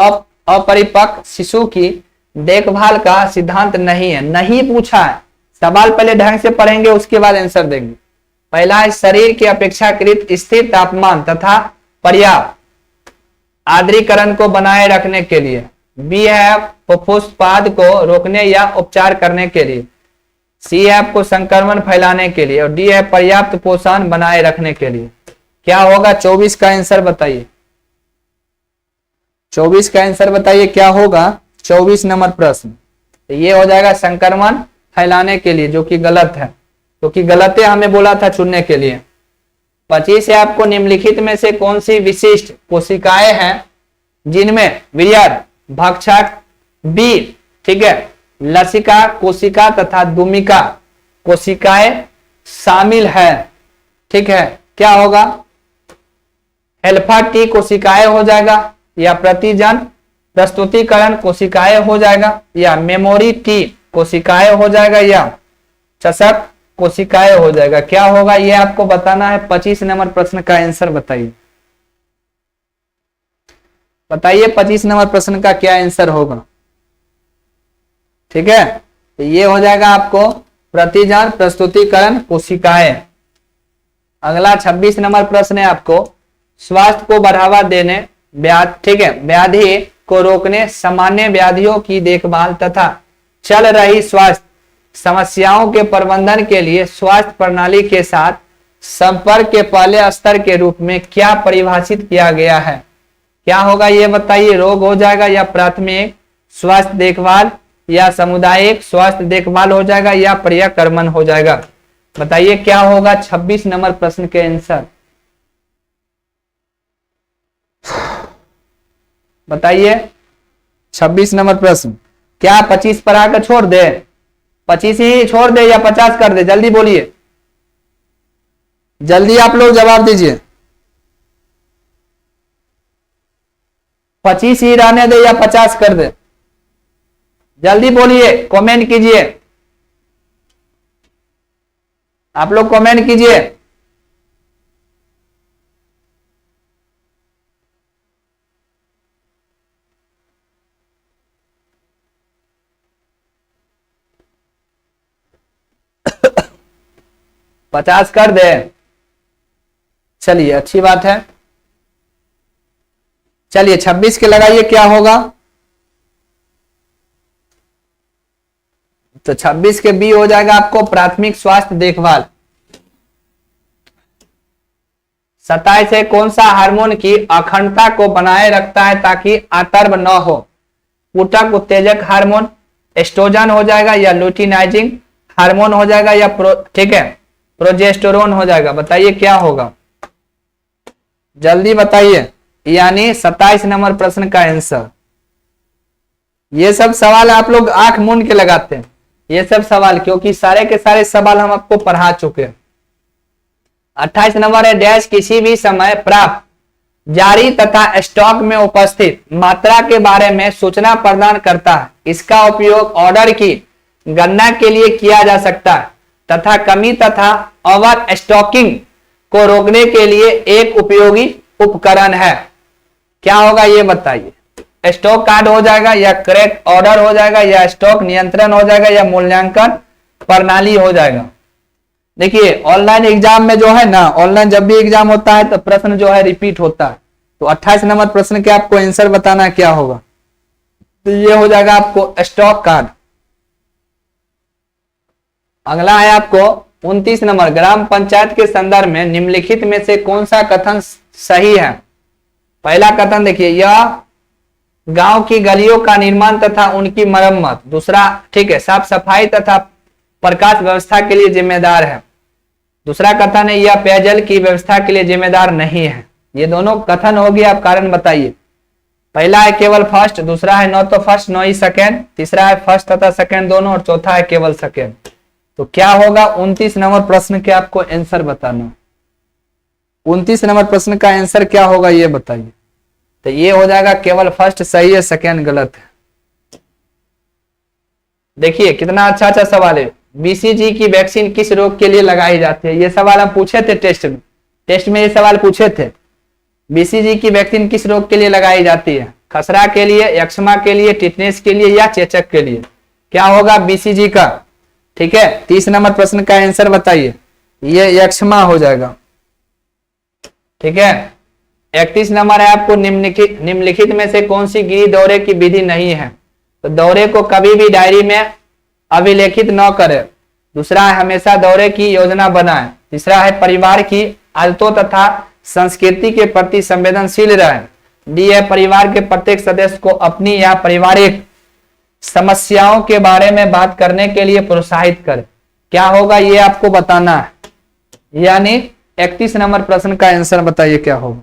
अपरिपक्व शिशु की देखभाल का सिद्धांत नहीं है? नहीं पूछा है, सवाल पहले ढंग से पढ़ेंगे उसके बाद आंसर देंगे। पहला है शरीर के अपेक्षाकृत स्थिर तापमान तथा पर्याप्त आर्द्रीकरण को बनाए रखने के लिए। बी है फुफ्फुसपाद को रोकने या उपचार करने के लिए। सी है आपको संक्रमण फैलाने के लिए, और डी है पर्याप्त पोषण बनाए रखने के लिए। क्या होगा 24 का आंसर बताइए। 24 का आंसर बताइए क्या होगा 24 नंबर प्रश्न। तो ये हो जाएगा संक्रमण फैलाने के लिए, जो कि गलत है, क्योंकि गलत है हमें बोला था चुनने के लिए। 25 है आपको, निम्नलिखित में से कौन सी विशिष्ट कोशिकाएं हैं जिनमें वीर्य भक्षक बी, ठीक है, लसिका कोशिका तथा दुमिका कोशिकाएं शामिल है, ठीक है। क्या होगा? अल्फा टी कोशिकाएं हो जाएगा, या प्रतिजन प्रस्तुतिकरण कोशिकाएं हो जाएगा, या मेमोरी टी कोशिकाएं हो जाएगा, या चषक कोशिकाएं हो जाएगा। क्या होगा ये आपको बताना है। 25 नंबर प्रश्न का आंसर बताइए। बताइए 25 नंबर प्रश्न का क्या आंसर होगा, ठीक है। तो ये हो जाएगा आपको प्रतिजन प्रस्तुतिकरण कोशिकाएं। अगला 26 नंबर प्रश्न है आपको, स्वास्थ्य को बढ़ावा देने ठीक है व्याधि को रोकने, सामान्य व्याधियों की देखभाल तथा चल रही स्वास्थ्य समस्याओं के प्रबंधन के लिए स्वास्थ्य प्रणाली के साथ संपर्क के पहले स्तर के रूप में क्या परिभाषित किया गया है? क्या होगा ये बताइए। रोग हो जाएगा, या प्राथमिक स्वास्थ्य देखभाल, या सामुदायिक स्वास्थ्य देखभाल हो जाएगा, या पर्याक्रमण हो जाएगा। बताइए क्या होगा 26 नंबर प्रश्न के आंसर। बताइए 26 नंबर प्रश्न। क्या 25 पर आकर छोड़ दे? 25 ही छोड़ दे या 50 कर दे? जल्दी बोलिए, जल्दी आप लोग जवाब दीजिए। 25 ही रहने दे या 50 कर दे? जल्दी बोलिए, कमेंट कीजिए, आप लोग कमेंट कीजिए। पचास कर दे? चलिए अच्छी बात है। चलिए 26 के लगाइए, क्या होगा? तो 26 के बी हो जाएगा आपको प्राथमिक स्वास्थ्य देखभाल। 27 है कौन सा हार्मोन की अखंडता को बनाए रखता है ताकि आतर्ब न हो? ऊतक उत्तेजक हार्मोन, एस्ट्रोजन हो जाएगा या लुटिनाइजिंग हार्मोन हो जाएगा या ठीक है प्रोजेस्टेरोन हो जाएगा? बताइए क्या होगा, जल्दी बताइए। यानी 27 नंबर प्रश्न का आंसर। ये सब सवाल आप लोग आंख मूंद के लगाते हैं, ये सब सवाल, क्योंकि सारे के सारे सवाल हम आपको पढ़ा चुके हैं। 28 नंबर है डैश किसी भी समय प्राप्त जारी तथा स्टॉक में उपस्थित मात्रा के बारे में सूचना प्रदान करता है। इसका उपयोग ऑर्डर की गणना के लिए किया जा सकता है तथा कमी तथा ओवर स्टॉकिंग को रोकने के लिए एक उपयोगी उपकरण है। क्या होगा ये बताइए? स्टॉक कार्ड हो जाएगा या करेक्ट ऑर्डर हो जाएगा या स्टॉक नियंत्रण हो जाएगा या मूल्यांकन प्रणाली हो जाएगा? देखिए ऑनलाइन एग्जाम में जो है ना, ऑनलाइन जब भी एग्जाम होता है तो प्रश्न जो है रिपीट होता है। तो 28 नंबर प्रश्न के आपको आंसर बताना है क्या होगा, तो ये हो जाएगा आपको स्टॉक कार्ड। अगला है आपको 29 नंबर ग्राम पंचायत के संदर्भ में निम्नलिखित में से कौन सा कथन सही है? पहला कथन देखिए, यह गांव की गलियों का निर्माण तथा उनकी मरम्मत, दूसरा ठीक है साफ सफाई तथा प्रकाश व्यवस्था के लिए जिम्मेदार है। दूसरा कथन है यह पेयजल की व्यवस्था के लिए जिम्मेदार नहीं है। ये दोनों कथन हो गए, आप कारण बताइए। पहला है केवल फर्स्ट, दूसरा है न तो फर्स्ट न ही सेकेंड, तीसरा है फर्स्ट तथा सेकेंड दोनों और चौथा है केवल सेकेंड। तो क्या होगा 29 नंबर प्रश्न के आपको आंसर बताना। 29 नंबर प्रश्न का आंसर क्या होगा ये बताइए। तो ये हो जाएगा केवल फर्स्ट सही है, सेकेंड गलत है। देखिए कितना अच्छा अच्छा सवाल है। बीसीजी की वैक्सीन किस रोग के लिए लगाई जाती है? ये सवाल हम पूछे थे टेस्ट में ये सवाल पूछे थे। बीसीजी की वैक्सीन किस रोग के लिए लगाई जाती है? खसरा के लिए, एक्समा के लिए, टिटनेस के लिए या चेचक के लिए? क्या होगा बीसीजी का? ठीक है 30 नंबर प्रश्न का आंसर बताइए। ये एक्समा हो जाएगा। ठीक है 31 नंबर है आपको निम्नलिखित में से कौन सी गिरी दौरे की विधि नहीं है? तो दौरे को कभी भी डायरी में अभिलेखित न करें। दूसरा है हमेशा दौरे की योजना बनाएं। तीसरा है परिवार की आदतों तथा संस्कृति के प्रति संवेदनशील रहें। डी है परिवार के प्रत्येक सदस्य को अपनी या पारिवारिक समस्याओं के बारे में बात करने के लिए प्रोत्साहित करें। क्या होगा ये आपको बताना है। यानी 31 नंबर प्रश्न का आंसर बताइए क्या होगा।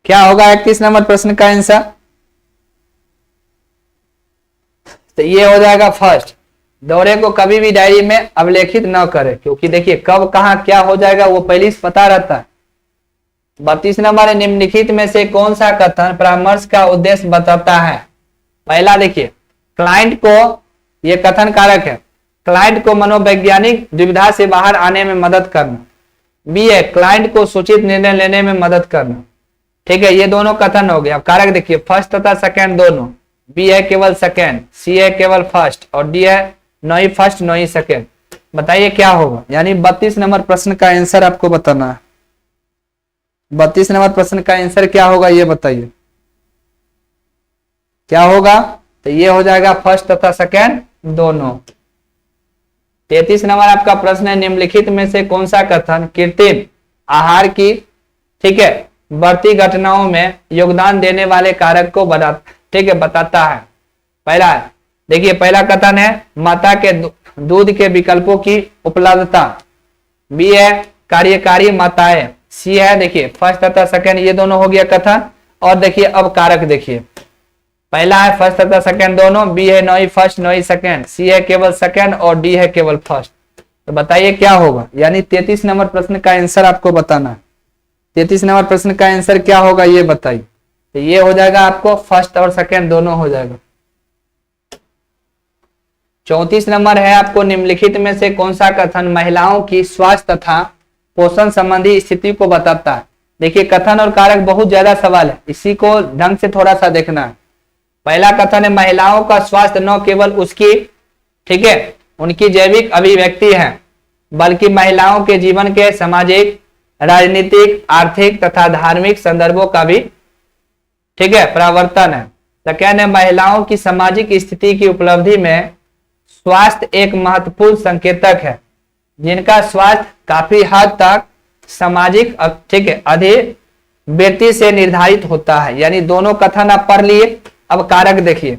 क्या होगा 31 नंबर प्रश्न का आंसर? तो ये हो जाएगा फर्स्ट, दौरे को कभी भी डायरी में अभिलेखित न करें, क्योंकि देखिए कब कहां क्या हो जाएगा वो पहले से पता रहता है। 32 नंबर है निम्नलिखित में से कौन सा कथन परामर्श का उद्देश्य बताता है? पहला देखिए क्लाइंट को, ये कथन कारक है, क्लाइंट को मनोवैज्ञानिक दुविधा से बाहर आने में मदद करना। बी है क्लाइंट को सूचित निर्णय लेने में मदद करना। ठीक है ये दोनों कथन हो गए। अब कारक देखिए फर्स्ट तथा सेकेंड दोनों। बी है केवल सेकेंड, सी है केवल फर्स्ट और डी है न ही फर्स्ट न ही सेकेंड। बताइए क्या होगा। यानी 32 नंबर प्रश्न का आंसर आपको बताना है। 32 नंबर प्रश्न का आंसर क्या होगा ये बताइए क्या होगा। तो ये हो जाएगा फर्स्ट तथा सेकेंड दोनों। 33 नंबर आपका प्रश्न है निम्नलिखित में से कौन सा कथन कृत्रिम आहार की ठीक है बढ़ती घटनाओं में योगदान देने वाले कारक को बताता है। पहला देखिए पहला कथन है माता के दूध के विकल्पों की उपलब्धता। बी है कार्यकारी माताएं। सी है देखिए फर्स्ट तथा सेकेंड ये दोनों हो गया कथन। और देखिए अब कारक देखिए पहला है फर्स्ट तथा सेकेंड दोनों। बी है न ही फर्स्ट न ही सेकेंड। सी है केवल सेकेंड और डी है केवल फर्स्ट। तो बताइए क्या होगा। यानी 33 नंबर प्रश्न का आंसर आपको बताना है। 33 नंबर प्रश्न का आंसर क्या होगा ये बताइए। तो ये हो जाएगा आपको फर्स्ट और सेकंड दोनों हो जाएगा। 34 नंबर है आपको निम्नलिखित में से कौन सा कथन महिलाओं की स्वास्थ्य तथा पोषण संबंधी स्थिति को बताता है। देखिए कथन और कारक बहुत ज्यादा सवाल है, इसी को ढंग से थोड़ा सा देखना है। पहला कथन है महिलाओं का स्वास्थ्य न केवल उसकी, ठीक है, उनकी जैविक अभिव्यक्ति है, बल्कि महिलाओं के जीवन के सामाजिक, राजनीतिक, आर्थिक तथा धार्मिक संदर्भों का भी, ठीक है, परावर्तन है। सेकंड है महिलाओं की सामाजिक स्थिति की उपलब्धि में स्वास्थ्य एक महत्वपूर्ण संकेतक है, जिनका स्वास्थ्य काफी हद तक सामाजिक, ठीक है, अधिवृत्ति से निर्धारित होता है। यानी दोनों कथन आप पढ़ लिए। अब कारक देखिए,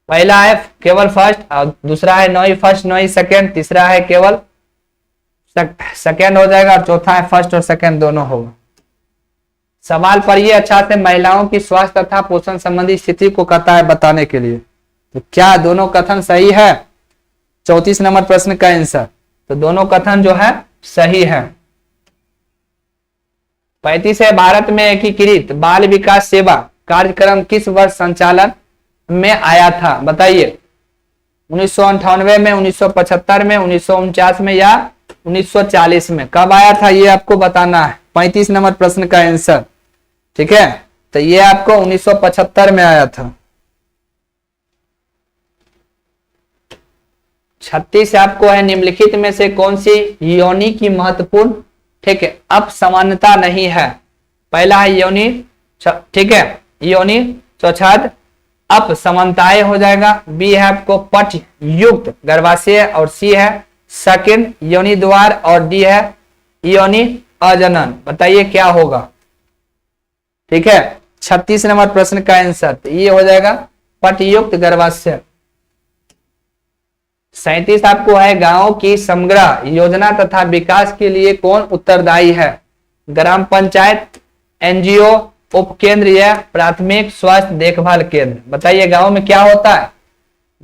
पहला है केवल फर्स्ट और दूसरा है नो ही फर्स्ट नो ही सेकेंड, तीसरा है केवल सेकेंड हो जाएगा और चौथा है फर्स्ट और सेकेंड दोनों होगा। सवाल पढ़िए अच्छा से। महिलाओं की स्वास्थ्य तथा पोषण संबंधी स्थिति को कहता है बताने के लिए। तो क्या दोनों कथन सही है? 34 नंबर प्रश्न का आंसर, तो दोनों कथन जो है सही है। 35 है भारत में एकीकृत बाल विकास सेवा कार्यक्रम किस वर्ष संचालन में आया था? बताइए। 1998 में, 1975 में, 1949 में या 1940 में? कब आया था ये आपको बताना है। 35 नंबर प्रश्न का आंसर, ठीक है, तो ये आपको 1975 में आया था। 36 आपको है निम्नलिखित में से कौन सी योनि की महत्वपूर्ण, ठीक है, अपसमानता नहीं है? पहला है योनि, ठीक है, योनि स्वच्छद अपसमानताएं हो जाएगा। बी है आपको पट युक्त गर्भाशय और सी है सेकंड योनि द्वार और डी है योनि अजनन। बताइए क्या होगा, ठीक है। 36 नंबर प्रश्न का आंसर तो ये हो जाएगा पट युक्त गर्भाशय। 37 आपको है गांव की समग्र योजना तथा विकास के लिए कौन उत्तरदायी है? ग्राम पंचायत, एनजीओ, उपकेंद्र या प्राथमिक स्वास्थ्य देखभाल केंद्र? बताइए गांव में क्या होता है,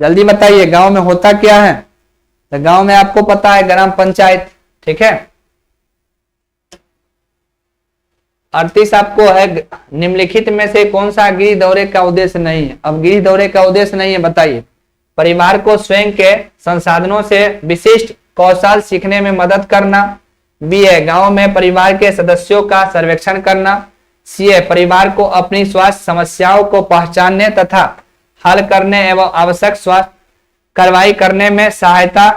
जल्दी बताइए, गांव में होता क्या है? तो गांव में आपको पता है ग्राम पंचायत, ठीक है। 38 आपको है निम्नलिखित में से कौन सा गृह दौरे का उद्देश्य नहीं है? अब गृह दौरे का उद्देश्य नहीं है, बताइए। परिवार को स्वयं के संसाधनों से विशिष्ट कौशल सीखने में मदद करना। बी है गांव में परिवार के सदस्यों का सर्वेक्षण करना। सी है परिवार को अपनी स्वास्थ्य समस्याओं को पहचानने तथा हल करने एवं आवश्यक स्वास्थ्य कार्रवाई करने में सहायता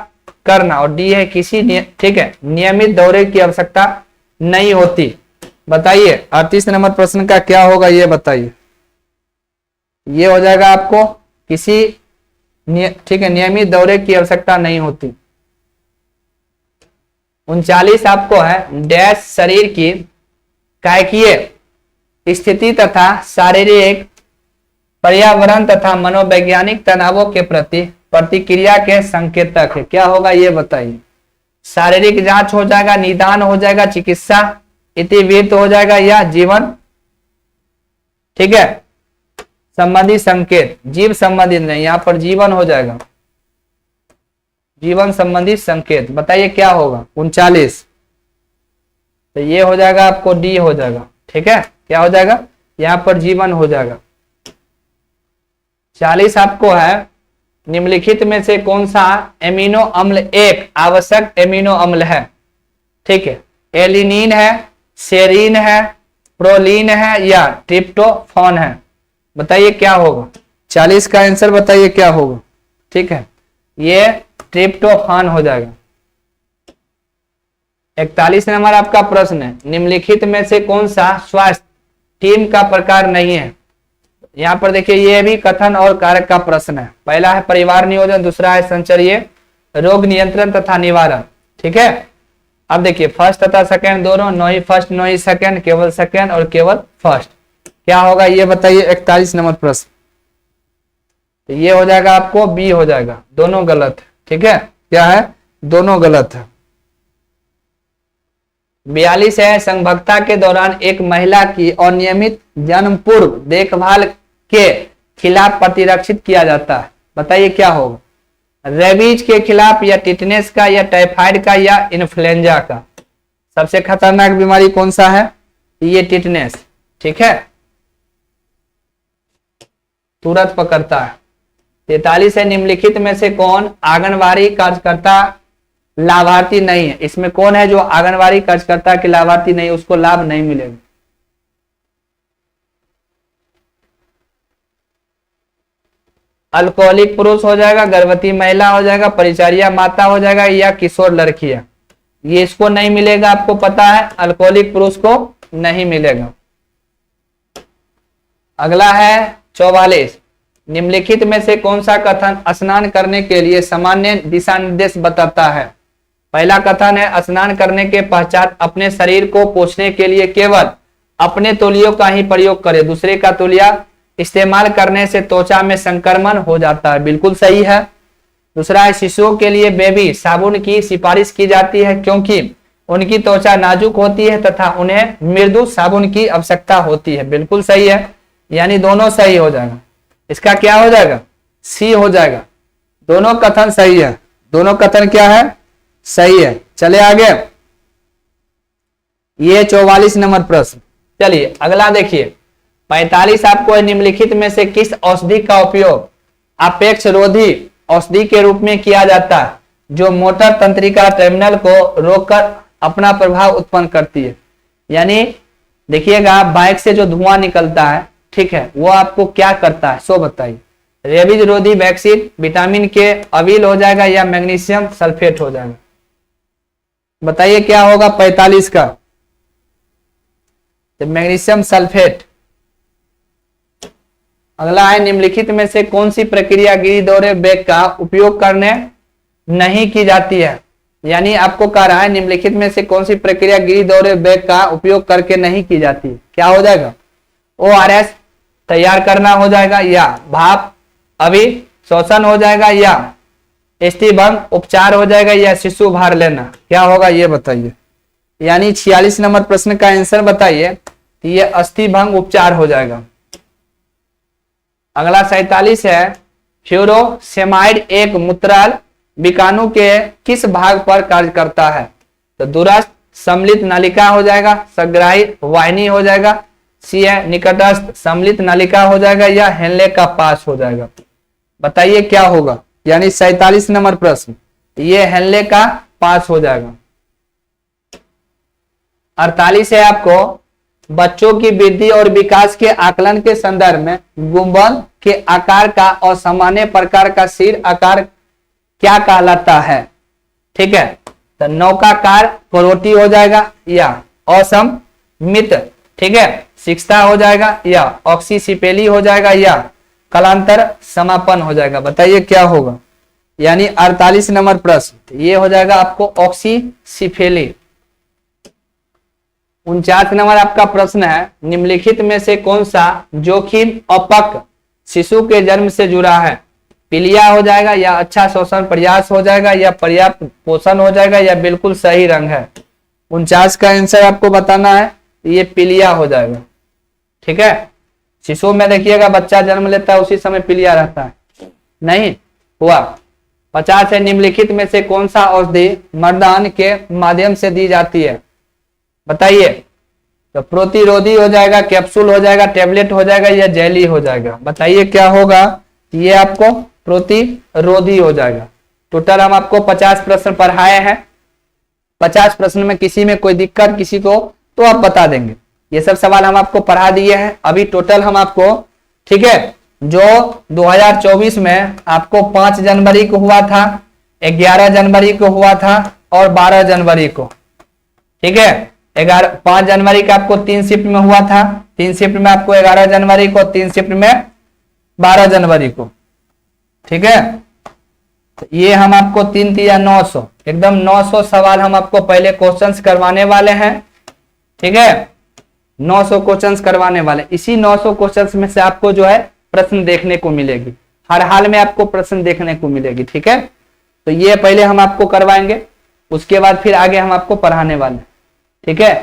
करना। और डी है किसी ठीक है नियमित दौरे की आवश्यकता नहीं होती। बताइए 38 नंबर प्रश्न का क्या होगा ये बताइए। ये हो जाएगा आपको किसी ठीक है नियमित दौरे की आवश्यकता नहीं होती। 39 आपको है डैश शरीर की कायकीय स्थिति तथा शारीरिक पर्यावरण तथा मनोवैज्ञानिक तनावों के प्रति प्रतिक्रिया के संकेतक है। क्या होगा ये बताइए। शारीरिक जांच हो जाएगा, निदान हो जाएगा, चिकित्सा इतिवृत्त हो जाएगा या जीवन, ठीक है, संबंधी संकेत। जीव संबंधित नहीं, यहां पर जीवन हो जाएगा, जीवन संबंधी संकेत। बताइए क्या होगा 39। तो ये हो जाएगा आपको डी हो जाएगा, ठीक है। क्या हो जाएगा यहां पर जीवन हो जाएगा। 40 आपको है निम्नलिखित में से कौन सा एमिनो अम्ल एक आवश्यक एमिनो अम्ल है? ठीक है, एलिनिन है, सेरीन है, प्रोलीन है या ट्रिप्टोफान है? बताइए क्या होगा। 40 का आंसर बताइए क्या होगा, ठीक है, ये ट्रिप्टोफान हो जाएगा। 41 नंबर आपका प्रश्न है निम्नलिखित में से कौन सा स्वास्थ्य टीम का प्रकार नहीं है? यहां पर देखिए ये भी कथन और कारक का प्रश्न है। पहला है परिवार नियोजन, दूसरा है संचर्य रोग नियंत्रण तथा निवारण, ठीक है। अब देखिए फर्स्ट तथा सेकंड दोनों, नो ही फर्स्ट नो ही सेकंड, केवल सेकंड और केवल फर्स्ट। क्या होगा ये बताइए 41 नंबर प्रश्न। तो ये हो जाएगा आपको बी हो जाएगा, दोनों गलत है, ठीक है। क्या है, दोनों गलत है। 42 है संभोक्ता के दौरान एक महिला की अनियमित जन्म पूर्व देखभाल के खिलाफ प्रतिरक्षित किया जाता है। बताइए क्या होगा। रेबीज के खिलाफ या टिटनेस का या टाइफाइड का या इन्फ्लुएंजा का? सबसे खतरनाक बीमारी कौन सा है? ये टिटनेस, ठीक है, तुरंत पकड़ता है। 43 है, निम्नलिखित में से कौन आंगनबाड़ी कार्यकर्ता लाभार्थी नहीं है? इसमें कौन है जो आंगनबाड़ी कार्यकर्ता के लाभार्थी नहीं, उसको लाभ नहीं मिलेगा? अल्कोहलिक पुरुष हो जाएगा, गर्भवती महिला हो जाएगा, परिचारिया माता हो जाएगा, या किशोर लड़कियां। ये इसको नहीं मिलेगा, आपको पता है, अल्कोहलिक पुरुष को नहीं मिलेगा। अगला है 44, निम्नलिखित में से कौन सा कथन स्नान करने के लिए सामान्य दिशा निर्देश बताता है? पहला कथन है, स्नान करने के पश्चात अपने शरीर को पोंछने के लिए केवल अपने तौलियों का ही प्रयोग करें, दूसरे का तौलिया इस्तेमाल करने से त्वचा में संक्रमण हो जाता है, बिल्कुल सही है। दूसरा है, शिशुओं के लिए बेबी साबुन की सिफारिश की जाती है क्योंकि उनकी त्वचा नाजुक होती है तथा उन्हें मृदु साबुन की आवश्यकता होती है, बिल्कुल सही है, यानी दोनों सही हो जाएगा। इसका क्या हो जाएगा? सी हो जाएगा। दोनों कथन सही है, दोनों कथन क्या है? सही है। चले आगे, ये 44 नंबर प्रश्न। चलिए अगला देखिए 45, आपको निम्नलिखित में से किस औषधि का उपयोग अपेक्ष रोधी औषधि के रूप में किया जाता है जो मोटर तंत्रिका टर्मिनल को रोककर अपना प्रभाव उत्पन्न करती है? यानी देखिएगा, बाइक से जो धुआं निकलता है, ठीक है, वो आपको क्या करता है, सो बताइए। रेबीज रोधी वैक्सीन, विटामिन के अवील हो जाएगा, या मैग्नीशियम सल्फेट हो जाएगा? बताइए क्या होगा 45 का? तो मैग्नीशियम सल्फेट। अगला है, निम्नलिखित में से कौन सी प्रक्रिया गिरिदौरे बैग का उपयोग करने नहीं की जाती है? यानी आपको कह रहा है निम्नलिखित में से कौन सी प्रक्रिया गिरिदौरे बैग का उपयोग करके नहीं की जाती है? क्या हो जाएगा? ORS तैयार करना हो जाएगा, या भाप अभिशोषण हो जाएगा, या अस्थिभंग उपचार हो जाएगा, या शिशु भार लेना? क्या होगा ये बताइए। यानी 46 नंबर प्रश्न का आंसर बताइए। ये अस्थिभंग उपचार हो जाएगा। अगला 47 है, फ्यूरोसेमाइड एक मूत्राल विकाणु के किस भाग पर कार्य करता है? तो दूरस्थ सम्मिलित नलिका हो जाएगा, सग्राही वाहिनी हो जाएगा, सी है निकटस्थ सम्मिलित नलिका हो जाएगा, या हेनले का पास हो जाएगा? बताइए क्या होगा। यानी 47 नंबर प्रश्न, ये हेनले का पास हो जाएगा। 48 है, आपको बच्चों की वृद्धि और विकास के आकलन के संदर्भ में गुंबद के आकार का असामान्य प्रकार का सिर आकार क्या कहलाता है? ठीक है, तो नौकाकार करोटी हो जाएगा, या असममित, ठीक है, शिक्षा हो जाएगा, या ऑक्सीसिपेली हो जाएगा, या कलांतर समापन हो जाएगा? बताइए क्या होगा। यानी 48 नंबर प्रश्न ये हो जाएगा आपको ऑक्सीसिपेली। 49 नंबर आपका प्रश्न है, निम्नलिखित में से कौन सा जोखिम अपक शिशु के जन्म से जुड़ा है? पीलिया हो जाएगा, या अच्छा श्वसन प्रयास हो जाएगा, या पर्याप्त पोषण हो जाएगा, या बिल्कुल सही रंग है? 49 का आंसर आपको बताना है, ये पीलिया हो जाएगा। ठीक है, शिशु में देखिएगा बच्चा जन्म लेता है उसी समय पीलिया रहता है, नहीं हुआ। 50 है, निम्नलिखित में से कौन सा औषधि मर्दान के माध्यम से दी जाती है? बताइए। तो प्रतिरोधी हो जाएगा, कैप्सूल हो जाएगा, टेबलेट हो जाएगा, या जेली हो जाएगा? बताइए क्या होगा। ये आपको प्रतिरोधी हो जाएगा। टोटल हम आपको 50 प्रश्न पढ़ाए हैं। 50 प्रश्न में किसी में कोई दिक्कत किसी को तो आप बता देंगे। ये सब सवाल हम आपको पढ़ा दिए हैं। अभी टोटल हम आपको, ठीक है, जो 2024 में आपको 5 जनवरी को हुआ था, 11 जनवरी को हुआ था और 12 जनवरी को, ठीक है। 5 जनवरी का आपको 3 शिफ्ट में हुआ था, 3 शिफ्ट में आपको 11 जनवरी को, 3 शिफ्ट में 12 जनवरी को, ठीक है। तो ये हम आपको 3 या 900, एकदम 900 सवाल हम आपको पहले क्वेश्चंस करवाने वाले हैं, ठीक है। 900 क्वेश्चंस करवाने वाले। इसी 900 क्वेश्चंस में से आपको जो है प्रश्न देखने को मिलेगी, हर हाल में आपको प्रश्न देखने को मिलेगी, ठीक है। तो ये पहले हम आपको करवाएंगे, उसके बाद फिर आगे हम आपको पढ़ाने वाले, ठीक है।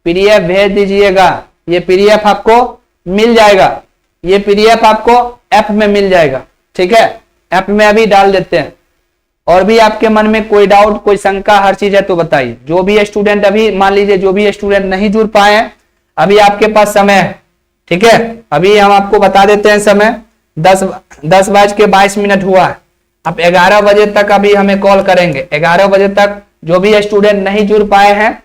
पीडीएफ भेज दीजिएगा, ये पीडीएफ आपको मिल जाएगा, ये पीडीएफ आपको ऐप में मिल जाएगा, ठीक है। ऐप में अभी डाल देते हैं। और भी आपके मन में कोई डाउट, कोई शंका, हर चीज है तो बताइए। जो भी स्टूडेंट अभी मान लीजिए जो भी स्टूडेंट नहीं जुड़ पाए हैं, अभी आपके पास समय है, ठीक है। अभी हम आपको बता देते हैं समय 10:22 हुआ है। अब 11 बजे तक अभी हमें कॉल करेंगे। 11 बजे तक जो भी स्टूडेंट नहीं जुड़ पाए हैं,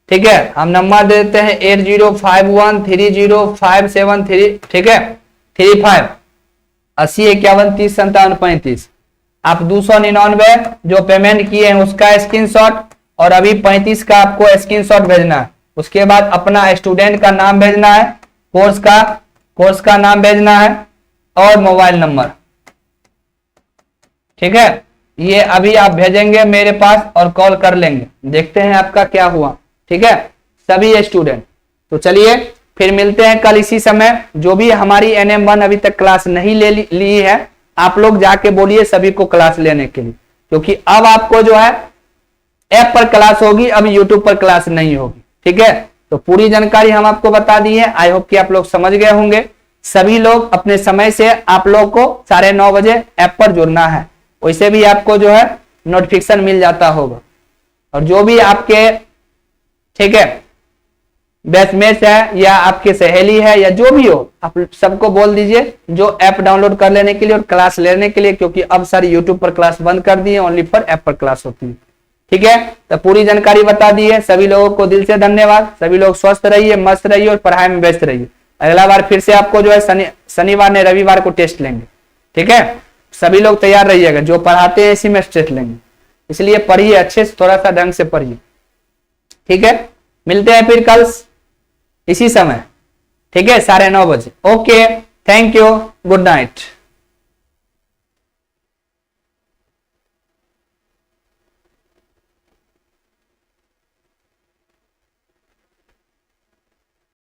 ठीक है, हम नंबर दे देते हैं 80513057 ठीक है 35 8051305735। आप 299 जो पेमेंट किए हैं उसका स्क्रीनशॉट और अभी 35 का आपको स्क्रीनशॉट भेजना है। उसके बाद अपना स्टूडेंट का नाम भेजना है, कोर्स का नाम भेजना है और मोबाइल नंबर, ठीक है। ये अभी आप भेजेंगे मेरे पास और कॉल कर लेंगे, देखते हैं आपका क्या हुआ, ठीक है सभी स्टूडेंट। तो चलिए फिर मिलते हैं कल इसी समय। जो भी हमारी NM1 अभी तक क्लास नहीं ली है, आप लोग जाके बोलिए सभी को क्लास लेने के लिए, क्योंकि अब आपको जो है ऐप पर क्लास होगी, अब यूट्यूब पर क्लास नहीं होगी, ठीक है। तो पूरी जानकारी हम आपको बता दी है। आई होप कि आप लोग समझ गए होंगे। सभी लोग अपने समय से आप लोग को 9:30 बजे ऐप पर जुड़ना है, वैसे भी आपको जो है नोटिफिकेशन मिल जाता होगा। और जो भी आपके, ठीक है, बैचमेट्स है या आपके सहेली है या जो भी हो, आप सबको बोल दीजिए जो ऐप डाउनलोड कर लेने के लिए और क्लास लेने के लिए, क्योंकि अब सारी यूट्यूब पर क्लास बंद कर दी है, ओनली पर ऐप पर क्लास होती है, ठीक है। तो पूरी जानकारी बता दी है। सभी लोगों को दिल से धन्यवाद। सभी लोग स्वस्थ रहिए, मस्त रहिए और पढ़ाई में व्यस्त रहिए। अगला बार फिर से आपको जो है शनिवार ने रविवार को टेस्ट लेंगे, ठीक है। सभी लोग तैयार रहिएगा, जो पढ़ाते हैं इसी में टेस्ट लेंगे, इसलिए पढ़िए अच्छे से, थोड़ा सा ढंग से पढ़िए, ठीक है। मिलते हैं फिर कल इसी समय, ठीक है 9:30 बजे। Okay, thank you, good night.